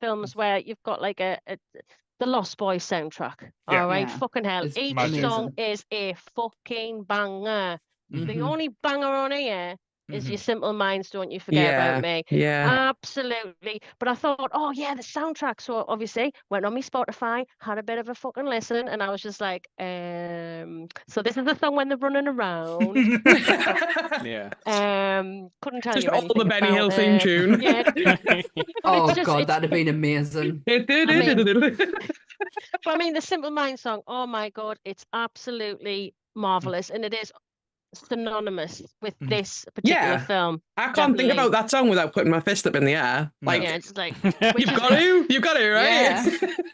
films where you've got like the Lost Boys soundtrack. Yeah. All right, Yeah. fucking hell. It's Each magic. song is a fucking banger. The Mhm. only banger on here is Mhm. your Simple Minds, Don't You Forget About Me. Yeah. Absolutely. But I thought, oh yeah, the soundtrack. So obviously went on my Spotify, had a bit of a fucking listen, and I was just like, so this is the song when they're running around. Yeah. Couldn't tell Just you all the anything Benny about Hill theme it. tune. Yeah. Oh it's just- God, it's- that'd have been amazing. But I mean, the Simple Minds song, oh my God, it's absolutely marvelous. And it is synonymous with Mhm. this particular Yeah. film. I can't think Definitely. about that song without putting my fist up in the air. No. Like, Yeah, it's like you've got to, right? Yeah.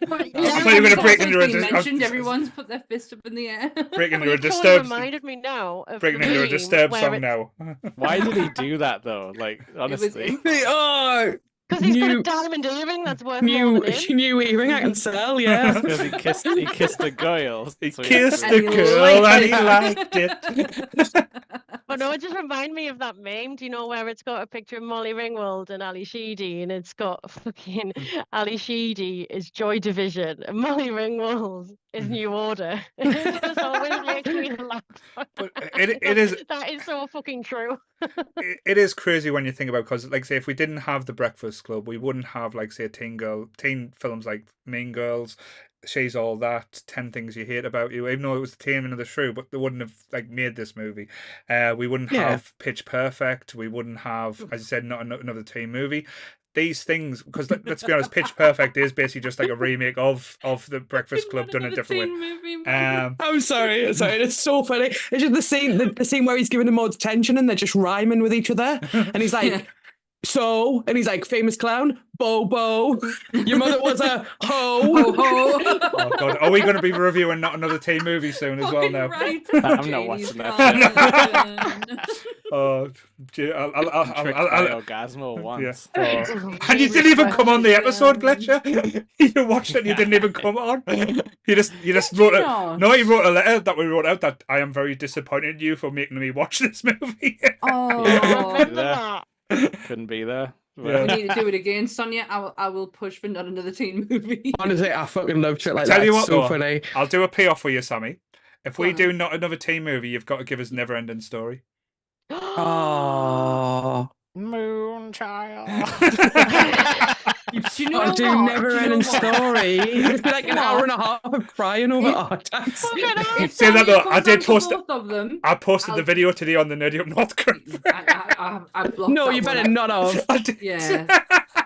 But, I thought you were gonna break into It's a been mentioned. Everyone's put their fist up in the air. breaking well, into a you totally Disturbed, reminded me now of breaking the into a meme Disturbed where song it- now. Why did he do that though? Like, It was honestly. in- Oh, Because he's got new- a diamond earring that's worth more than him. new earring I can sell, yeah. Because he kissed a girl. He so kissed has the to- And he girl and he liked liked it. But no, it just reminded me of that meme, do you know, where it's got a picture of Molly Ringwald and Ali Sheedy, and it's got fucking Ali Sheedy is Joy Division, and Molly Ringwald is New Order. It just always makes me laugh. But it is That is so fucking true. it is crazy when you think about, because like say if we didn't have the Breakfast Club, we wouldn't have like say teen films like Mean Girls, She's All That, 10 Things You Hate About You, even though it was the Taming of the Shrew, but they wouldn't have like made this movie. We wouldn't Yeah. have Pitch Perfect. We wouldn't have, as you said, not another teen movie. These things, because let's be honest, Pitch Perfect is basically just like a remake of the Breakfast Club done a different way. I'm sorry. It's so funny. It's just the scene where he's giving them all detention and they're just rhyming with each other. And he's like, so, and he's like, famous clown, Bobo. Your mother was a hoe. Ho ho. Oh God, are we going to be reviewing not another teen movie soon as well now? Right. I'm not watching that Oh, gee, Tricked by Orgasmo once. Yeah. Oh. And you didn't even come on the episode, Fletcher. You watched it and you didn't even come on. You just wrote you it. not? No, he wrote a letter that we wrote out that I am very disappointed in you for making me watch this movie. Oh, Remember that? Couldn't be there. Yeah. we need to do it again, Sonia. I will push for not another teen movie. Honestly, I fucking love shit like Tell that. you It's what, so though, funny. I'll do a payoff for you, Sammy. If we Go on. do not another teen movie, you've got to give us Never Ending Story. Oh. Moonchild. Do you know I'll what? do never Do you know ending what? story. It'd be like an hour and a half of crying over art. If Say that Sonia though, comes I did on for post both of them. I posted the I'll- video today on the Nerdy Up North group. I blocked No, that you one better out. not have. I did. Yeah.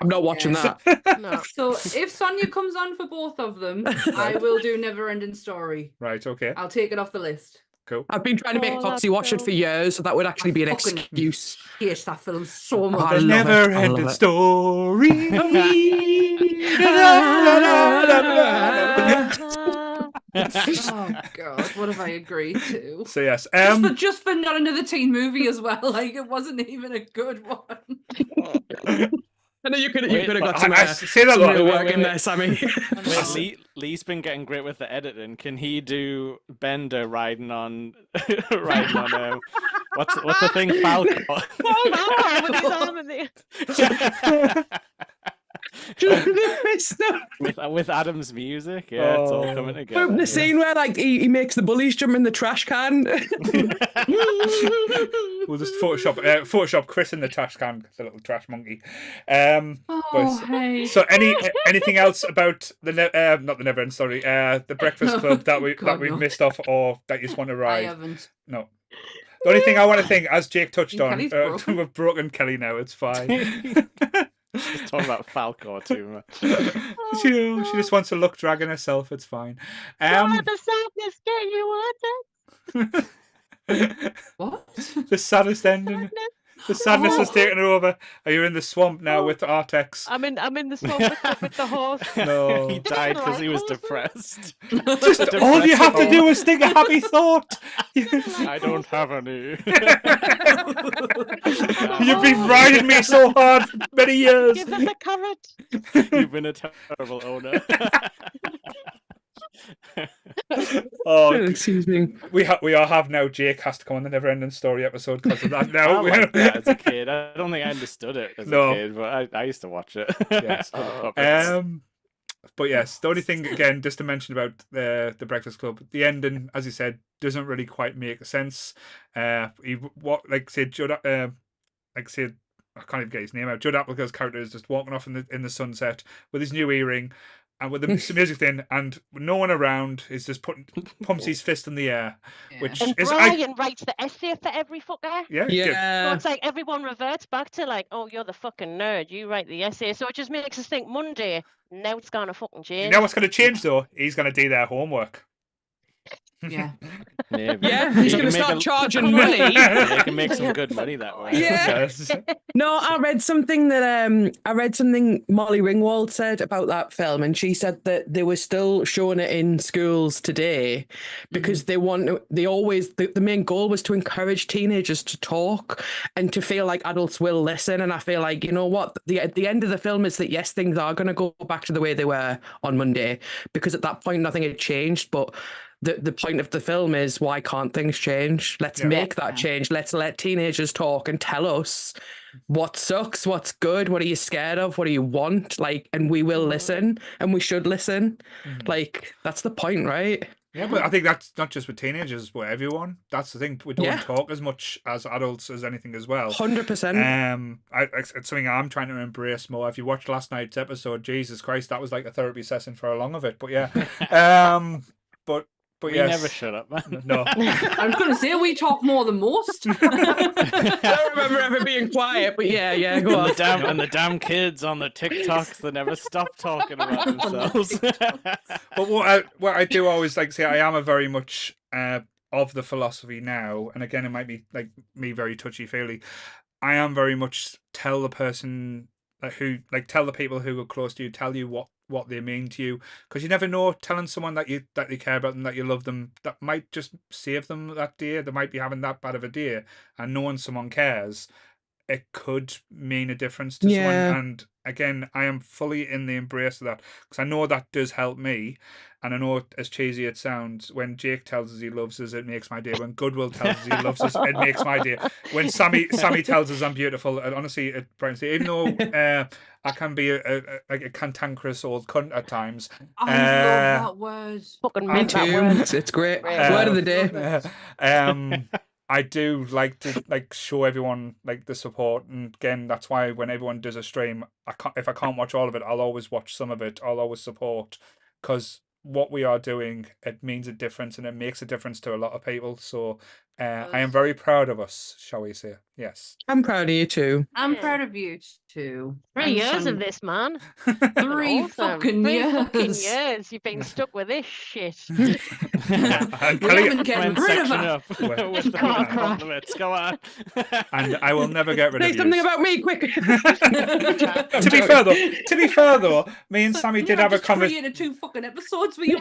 I'm not watching Yeah. that. No. So if Sonia comes on for both of them, I will do Never Ending Story. Right, okay, I'll take it off the list. cool. I've been trying to make Oh, Foxy that watch it for film. years, so that would actually be an fucking- excuse. Hate that film so I much. The love Never it. I Ending love it. Story. Oh God, what have I agreed to? So yes, Just for not another teen movie as well. Like it wasn't even a good one. I know you could Wait, have got I some, say that some lot. real Wait, work wait, in wait. there, Sammy. Wait, Lee's been getting great with the editing. Can he do Bender riding on what's the thing, Falco? Oh, with his arm in the with Adam's music, yeah, it's all coming together. The scene where like he makes the bullies jump in the trash can. We'll just Photoshop Chris in the trash can, the little trash monkey. Oh, hey. So anything else about the not the Never End Story, the Breakfast Club that God, we've no. missed off, or that you just want to I ride? haven't. No. The only thing I want to think, as Jake touched on, Kelly's broken. we've broken Kelly now. It's fine. Just talking about Falco too much. she just wants to look dragging herself. It's fine. the sadness get you wanted. What? The saddest ending. The sadness has taken over. Are you in the swamp now with Artex? I'm in the swamp with the horse. No. He died because he was Like depressed. Just all you have to do is think a happy thought. I don't have any. You've been riding me so hard for many years. Give them the carrot. You've been a terrible owner. Oh, Excuse me. we all have now. Jake has to come on the Never Ending Story episode because of that. Now, I liked that as a kid. I don't think I understood it as No. a kid, but I used to watch it. Yes. For the puppets. But yes, the only thing again, just to mention about the Breakfast Club, the ending, as you said, doesn't really quite make sense. Judd, I can't even get his name out. Judd Apatow's character is just walking off in the sunset with his new earring and with the music thing, and no one around. Is just pumps his fist in the air, which And is Brian writes the essay for every fucker. yeah, good. So it's like everyone reverts back to like, oh, you're the fucking nerd. You write the essay. So it just makes us think Monday. Now it's gonna fucking You change. know what's going to change though? He's going to do their homework. Yeah. Maybe. Yeah, he's You going to can make start a- charging money. Yeah, you can make some good money that way. Yeah. Yes. No, I read something Molly Ringwald said about that film, and she said that they were still showing it in schools today because the main goal was to encourage teenagers to talk and to feel like adults will listen. And I feel like, you know what, the end of the film is that yes, things are going to go back to the way they were on Monday, because at that point nothing had changed, but the point of the film is, why can't things change? Let's make that change. Let's let teenagers talk and tell us what sucks, what's good, what are you scared of, what do you want, like, and we will listen, and we should listen. Like, that's the point, right? Yeah, but I think that's not just with teenagers, but everyone. That's the thing. We don't talk as much as adults as anything as well. 100%. It's something I'm trying to embrace more. If you watched last night's episode, Jesus Christ, that was like a therapy session for a long of it. But yeah, but We yes, never shut up, man. no. I was going to say we talk more than most. I don't remember ever being quiet, but yeah, go on. And the damn kids on the TikToks, they never stop talking about themselves. But what I do always like to say, I am a very much of the philosophy now, and again, it might be like me very touchy feely. I am very much tell the people who are close to you, tell you what they mean to you, because you never know, telling someone that you care about them, that you love them, that might just save them that day. They might be having that bad of a day, and knowing someone cares, it could mean a difference to someone. And again, I am fully in the embrace of that, because I know that does help me. And I know, as cheesy it sounds, when Jake tells us he loves us, it makes my day. When Goodwill tells us he loves us, it makes my day. When Sammy tells us I'm beautiful, honestly, it brightens the day. Even though I can be a cantankerous old cunt at times. I love that word. Fucking Me meant that too. word. It's great. Word of the day. I do like to show everyone the support, and again, that's why when everyone does a stream, if I can't watch all of it, I'll always watch some of it. I'll always support, because what we are doing, it means a difference, and it makes a difference to a lot of people. So I am very proud of us, shall we say? Yes. I'm proud of you too. I'm proud of you too. 3 years of this, man. 3 fucking years. You've been stuck with this shit. We haven't get rid of section it. up with the compliments. Go on. And I will never get rid Say of something you. about me, quick. To be fair though, me and Sammy did have a conversation. Created 2 fucking episodes for you.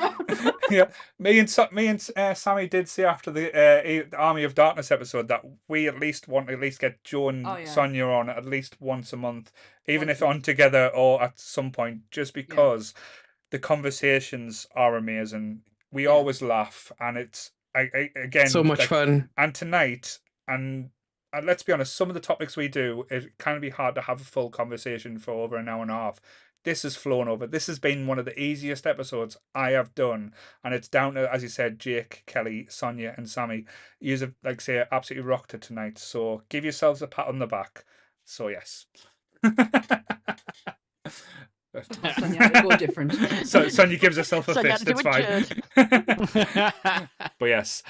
Yeah, me and Sammy did say after the Army of Darkness episode that we at least want to get Joe and Sonia on at least once a month, even if on together or at some point, just because the conversations are amazing. We always laugh, and it's again So much fun. And tonight, and let's be honest, some of the topics we do, it can be hard to have a full conversation for over an hour and a half. This has flown over. This has been one of the easiest episodes I have done, and it's down to, as you said, Jake, Kelly, Sonia, and Sammy. You have, absolutely rocked it tonight. So give yourselves a pat on the back. So yes. Sonia, we go different. So Sonia gives herself a Sonia, fist. do It's it fine. But yes.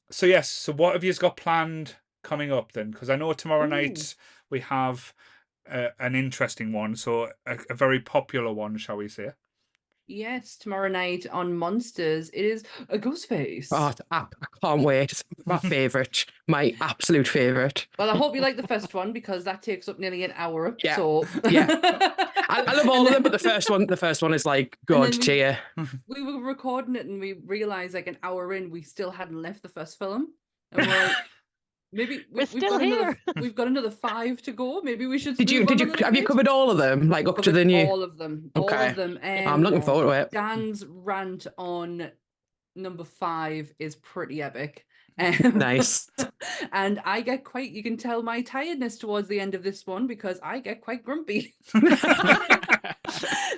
So what have you got planned coming up then? Because I know tomorrow night we have an interesting one, so a very popular one, shall we say? Yes, tomorrow night on Monsters, it is a Ghostface. Oh, I can't wait. It's my favourite. My absolute favourite. Well, I hope you like the first one because that takes up nearly an hour. Yeah, So yeah. I love all of them, but the first one is like God tier. We were recording it and we realised like an hour in we still hadn't left the first film. And we're like, maybe We're still here. We've got another 5 to go. Maybe we should. Have you covered all of them? Like up to the new? All of them. Okay. All of them. I'm looking forward to it. Dan's rant on number 5 is pretty epic. Nice. And I get quite, you can tell my tiredness towards the end of this one because I get quite grumpy.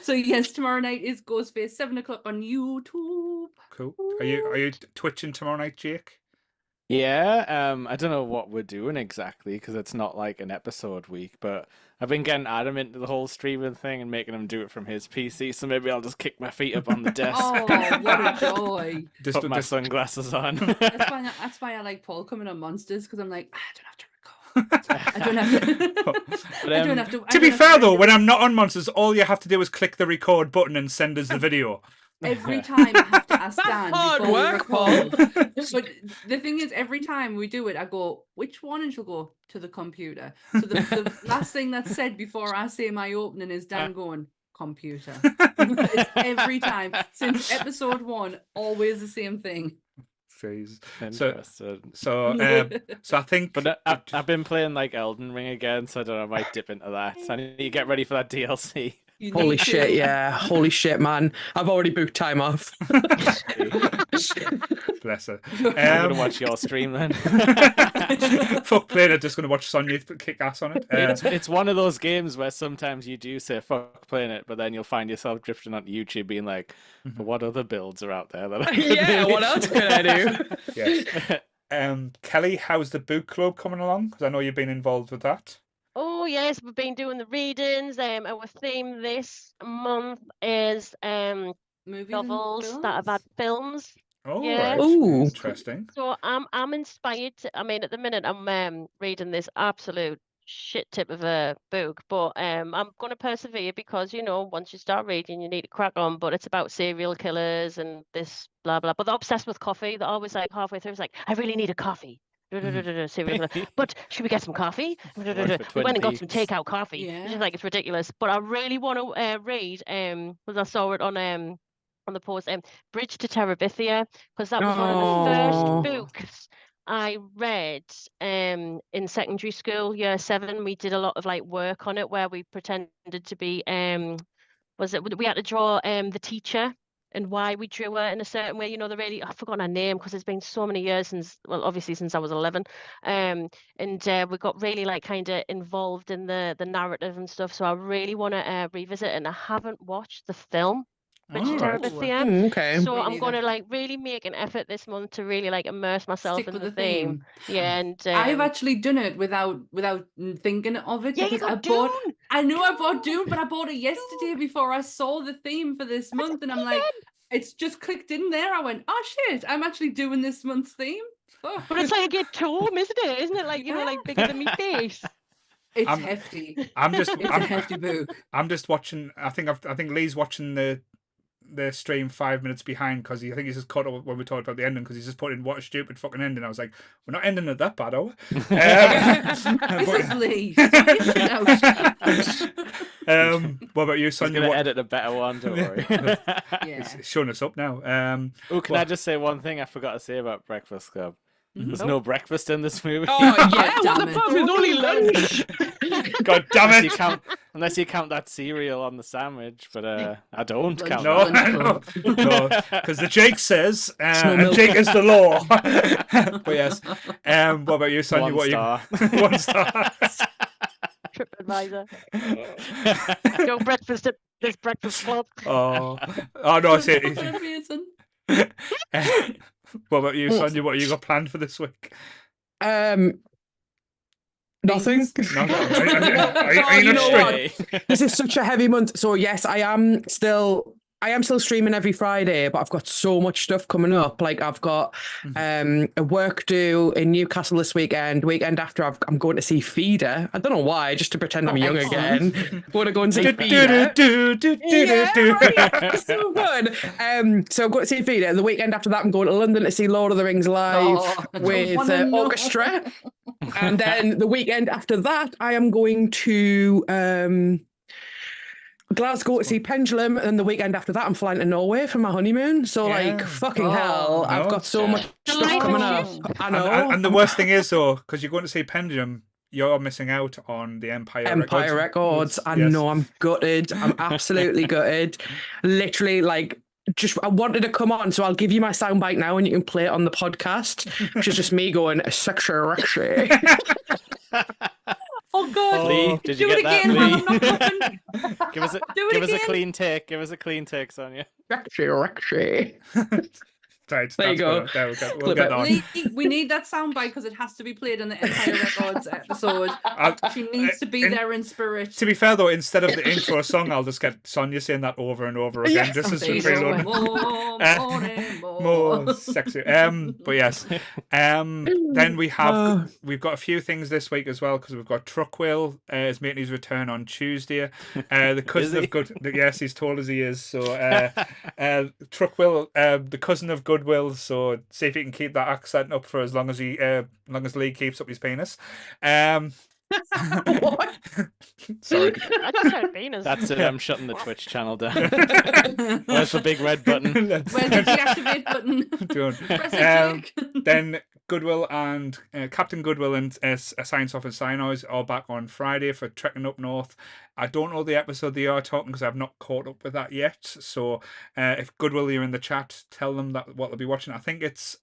So yes, tomorrow night is Ghostface, 7 o'clock on YouTube. Cool. Are you twitching tomorrow night, Jake? Yeah, I don't know what we're doing exactly because it's not like an episode week, but I've been getting Adam into the whole streaming thing and making him do it from his PC, so maybe I'll just kick my feet up on the desk. Oh, what a joy. Put my sunglasses on. That's why I like Paul coming on Monsters, because I'm like, I don't have to record. I don't have to. To be fair though, when I'm not on Monsters, all you have to do is click the record button and send us the video. Every time I have to ask Dan Hard before we work, Paul. record. But the thing is, every time we do it, I go, which one? And she'll go, to the computer. So the last thing that's said before I say my opening is Dan going, computer. It's every time. Since episode 1, always the same thing. So I think. But I've been playing like Elden Ring again, so I don't know, I might dip into that. So I need to get ready for that DLC. Holy shit, yeah. Holy shit, man. I've already booked time off. Bless her. I'm going to watch your stream then. Fuck playing it, just going to watch Sonia kick ass on it. It's one of those games where sometimes you do say fuck playing it, but then you'll find yourself drifting onto YouTube being like, what other builds are out there that I Yeah, what else can I do? Yes. Kelly, how's the book club coming along? Because I know you've been involved with that. Oh yes, we've been doing the readings. Our theme this month is Movies novels that have had films. Oh, Yeah. right. Ooh. Interesting. So I'm inspired. I mean, at the minute I'm reading this absolute shit tip of a book, but I'm going to persevere because once you start reading, you need to crack on. But it's about serial killers and this blah blah. But they're obsessed with coffee. They're always like halfway through, it's like, I really need a coffee. Serial killer. But should we get some coffee? We went and got some takeout coffee. Yeah. It's just like, it's ridiculous. But I really want to read because I saw it on the post, Bridge to Terabithia, because that was one of the first books I read in secondary school, year 7. We did a lot of like work on it where we pretended to be we had to draw the teacher and why we drew her in a certain way. I've forgotten her name because it's been so many years since I was 11. And we got really like kind of involved in the narrative and stuff. So I really want to revisit it, and I haven't watched the film. Bridge to Terabithia. Okay. So Me I'm neither. going to like really make an effort this month to really like immerse myself Stick in with the the theme. Yeah, and I've actually done it without thinking of it. Yeah, you because got Dune. I knew I bought Dune, but I bought it yesterday before I saw the theme for this month, and I'm like, it's just clicked in there. I went, oh shit, I'm actually doing this month's theme. Oh. But it's like a tome, isn't it? Isn't it like like bigger than my face? It's hefty. It's a hefty book. I'm just watching. I think Lee's watching the stream 5 minutes behind because I think he's just caught up when we talked about the ending because he's just put in what a stupid fucking ending. I was like, we're not ending it that bad, are we? This is Lee. What about you, He's Sonia? going to edit a better one, don't worry. Yeah. It's showing us up now. Oh, can I just say one thing I forgot to say about Breakfast Club? There's no breakfast in this movie. Oh, yeah, God what the damn fuck? it. It's only lunch. God damn it! Unless you count that cereal on the sandwich, but I don't count No, that. because the Jake says, and Jake is the law. But yes, what about you, Sonia? One star. One star. TripAdvisor. No breakfast at this breakfast club. Oh no, I see it. What about you, Sonia? What have you got planned for this week? Nothing. Are you You not know straight? what? This is such a heavy month. So yes, I am still I am still streaming every Friday, but I've got so much stuff coming up. Like I've got a work due in Newcastle this weekend. Weekend after, I'm going to see Feeder. I don't know why, just to pretend I'm young excellent. again. Going to go and see Feeder. Yeah, right. So good. So I'm going to see Feeder. The weekend after that, I'm going to London to see Lord of the Rings live I don't with wanna know. orchestra. And then the weekend after that, I am going to Glasgow to see Pendulum, and the weekend after that I'm flying to Norway for my honeymoon. So like fucking hell, I've got so much stuff coming up. I know. And the worst thing is though, because you're going to see Pendulum, you're missing out on the Empire Records. I know, I'm gutted. I'm absolutely gutted. Literally, like, just I wanted to come on, so I'll give you my soundbite now and you can play it on the podcast. Which is just me going sexy. Oh God! Lee, did you Do get it that, again, Lee? man. I'm not coughing. Give us a again. clean take. Give us a clean take, Sonia. Sexy. Right, There you go. There we go. We'll Clip get it. on. Lee, we need that soundbite because it has to be played in the Empire Records episode. She needs to be there in spirit. To be fair though, instead of the intro song, I'll just get Sonia saying that over and over again. Yes. Just as Say a preload. More sexy. But yes. Then we've got a few things this week as well, because we've got Truckwill is making his return on Tuesday. The cousin of good. Yes, he's tall as he is. So Truckwill, the cousin of Goodwill. So see if he can keep that accent up for as long as Lee keeps up his penis. What? Sorry. I just heard penis. That's it. I'm shutting the Twitch channel down. Where's the big red button? Where's the deactivate button? Press it, Jake. Then Goodwill and Captain Goodwill and Science Off and Cyanoids are back on Friday for Trekking Up North. I don't know the episode they are talking because I've not caught up with that yet. So if Goodwill, you're in the chat, tell them that what they'll be watching. I think it's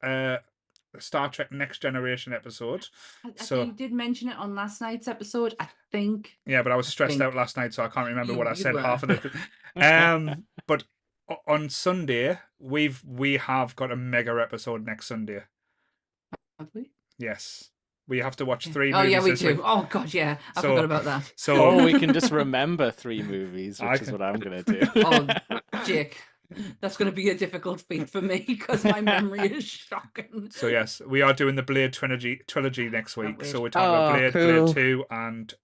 Star Trek Next Generation episode. I think you did mention it on last night's episode, I think. Yeah, but I was stressed out last night, so I can't remember what I said were. half of it. But on Sunday, we have got a mega episode next Sunday. Have we? Yes. We have to watch 3 Oh movies. yeah, we this do. week. Oh God, yeah. I So- forgot about that. So Or we can just remember 3 movies, which is what I'm going to do. Oh, Jake, that's going to be a difficult feat for me because my memory is shocking. So yes, we are doing the Blade trilogy next week. wait. So we're talking about Oh, Blade, cool. Blade 2, and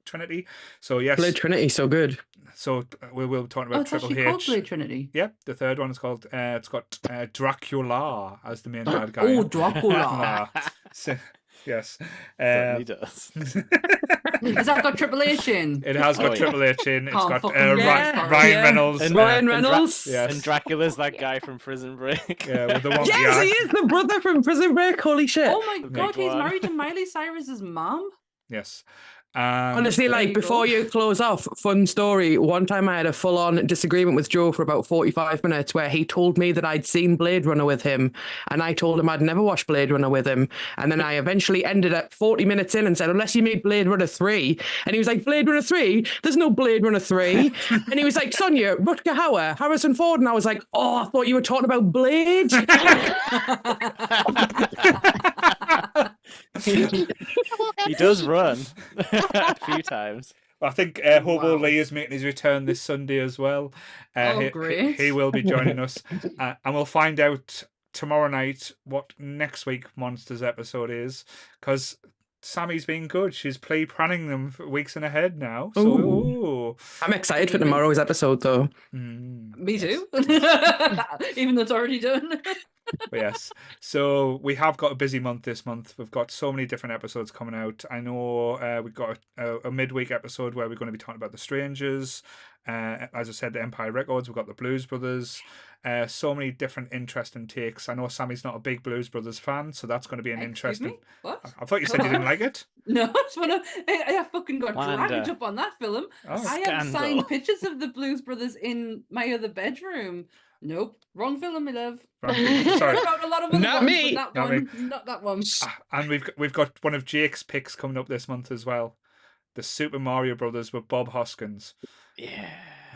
Trinity. So yes, Blade Trinity, so good. so we will talk Oh, about it's Triple actually called H. Blade Trinity. Yeah, the third one is called. It's got Dracula as the main bad guy. Oh, Dracula. So, yes. Certainly does. Has that got Triple H in? It has got Oh, yeah. Triple H in. It's Oh, got fucking Ryan yes. Yeah. Reynolds. And Ryan and Dra- Reynolds. Yes. And Dracula's that guy from Prison Break. Yeah, with the one. Yes, he is the brother from Prison Break. Holy shit. Oh my God, he's one. married to Miley Cyrus's mom. Yes. Honestly, there like you before go. you close off, fun story. One time I had a full-on disagreement with Joe for about 45 minutes where he told me that I'd seen Blade Runner with him, and I told him I'd never watched Blade Runner with him. And then I eventually ended at 40 minutes in and said, unless you made Blade Runner 3. And he was like, Blade Runner 3? There's no Blade Runner 3. And he was like, Sonia, Rutger Hauer, Harrison Ford. And I was like, oh, I thought you were talking about Blade. He does run a few times. I think Hobo Wow. Lee is making his return this Sunday as well. Oh, great. He will be joining us. And we'll find out tomorrow night what next week Monsters episode is. Because Sammy's been good. She's planning them for weeks in ahead now. So, ooh. I'm excited for tomorrow's episode, though. Me too. Even though it's already done. But yes, so we have got a busy month this month. We've got so many different episodes coming out. I know we've got a midweek episode where we're going to be talking about The Strangers. As I said, the Empire Records. We've got the Blues Brothers. So many different interesting takes. I know Sammy's not a big Blues Brothers fan, so that's going to be an Excuse interesting. me? What? I thought you said you didn't like it. No, I just wanna. I fucking got dragged Wanda. up on that film. Oh. I have Scandal. signed pictures of the Blues Brothers in my other bedroom. Nope, wrong film, my love. Sorry. About a lot of other Not ones, me. but that Not one, not that one. And we've got one of Jake's picks coming up this month as well. The Super Mario Brothers with Bob Hoskins. Yeah.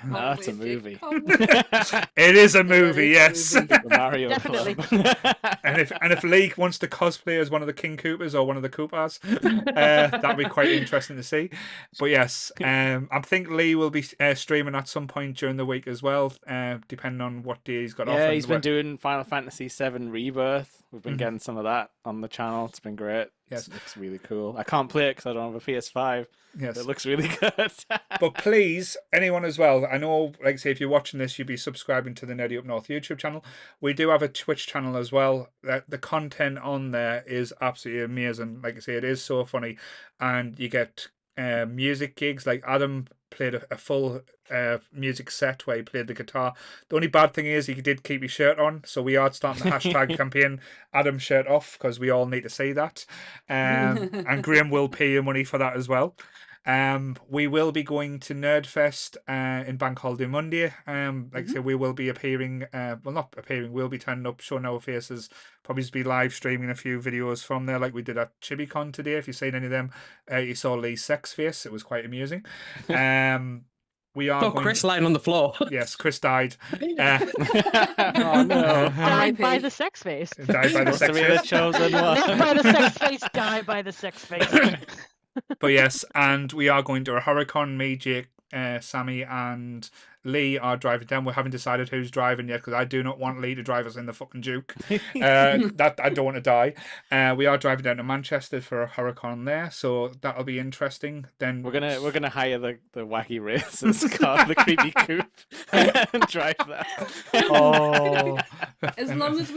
No, it's a movie. It is a movie, yes. The Mario Definitely. Club. And if Lee wants to cosplay as one of the King Coopers or one of the Koopas, that'd be quite interesting to see. But yes, I think Lee will be streaming at some point during the week as well, depending on what day he's got off. Yeah, he's been doing Final Fantasy VII Rebirth. We've been getting some of that on the channel. It's been great. Yes. It looks really cool. I can't play it because I don't have a PS5. Yes. It looks really good. But please, anyone as well, I know, like I say, if you're watching this, you'd be subscribing to the Nerdy Up North YouTube channel. We do have a Twitch channel as well. The content on there is absolutely amazing. Like I say, it is so funny. And you get music gigs. Like Adam played a full music set where he played the guitar. The only bad thing is he did keep his shirt on, so we are starting the hashtag campaign Adam shirt off, because we all need to see that. And Graham will pay you money for that as well. We will be going to Nerdfest in Bank Holiday Monday. Like I say, we will be appearing, well, not appearing, we'll be turning up, showing our faces, probably be live streaming a few videos from there, like we did at ChibiCon today. If you've seen any of them, you saw Lee's sex face. It was quite amusing. We are Chris lying on the floor. Yes, Chris died. Oh no. Died by the sex face. Died by the Must have sex been the face. chosen Live one. by the sex face, die by the sex face. But yes, and we are going to a Hurricane. Me, Jake, Sammy, and Lee are driving down. We haven't decided who's driving yet, because I do not want Lee to drive us in the fucking Duke. That I don't want to die. We are driving down to Manchester for a Hurricane there, so that'll be interesting. Then We're gonna hire the wacky racers car, the creepy coupe, and drive that. Oh, As long as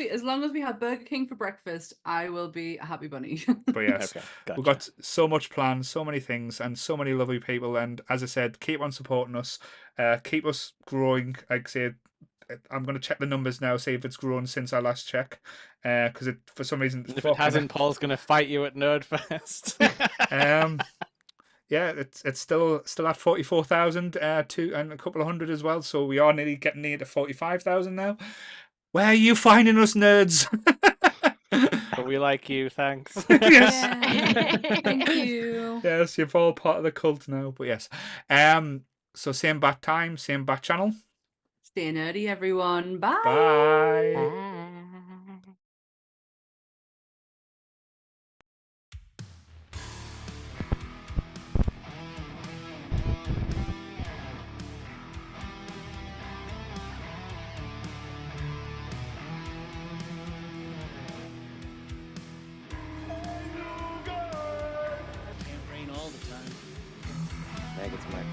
we have Burger King for breakfast, I will be a happy bunny. but yes, Okay, we've gotcha. got so much planned, so many things, and so many lovely people. And as I said, keep on supporting us. Keep us growing. Like I said, I'm going to check the numbers now, see if it's grown since I last check. Because for some reason, If it hasn't, Paul's gonna fight you at Nerdfest. yeah, it's still at 44,000, two and a couple of hundred as well. So we are nearly getting near to 45,000 now. Where are you finding us, nerds? But we like you, thanks. Yes. Thank you. Yes, you're all part of the cult now. But yes, so same bat time, same bat channel. Stay nerdy, everyone. Bye. Bye. Can't rain all the time. Maggots, Michael.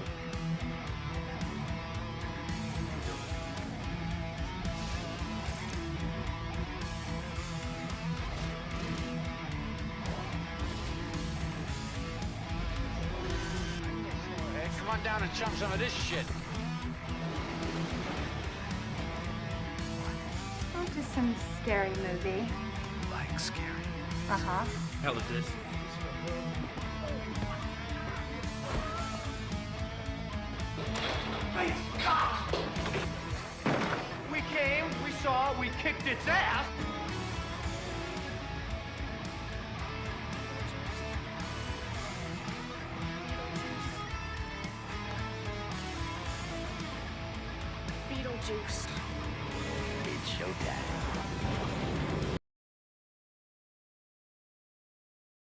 Hey, come on down and chum some of this shit. Oh, just some scary movie. Like scary. Uh-huh. Hell is this? We came, we saw, we kicked its ass. Beetlejuice. It's showtime.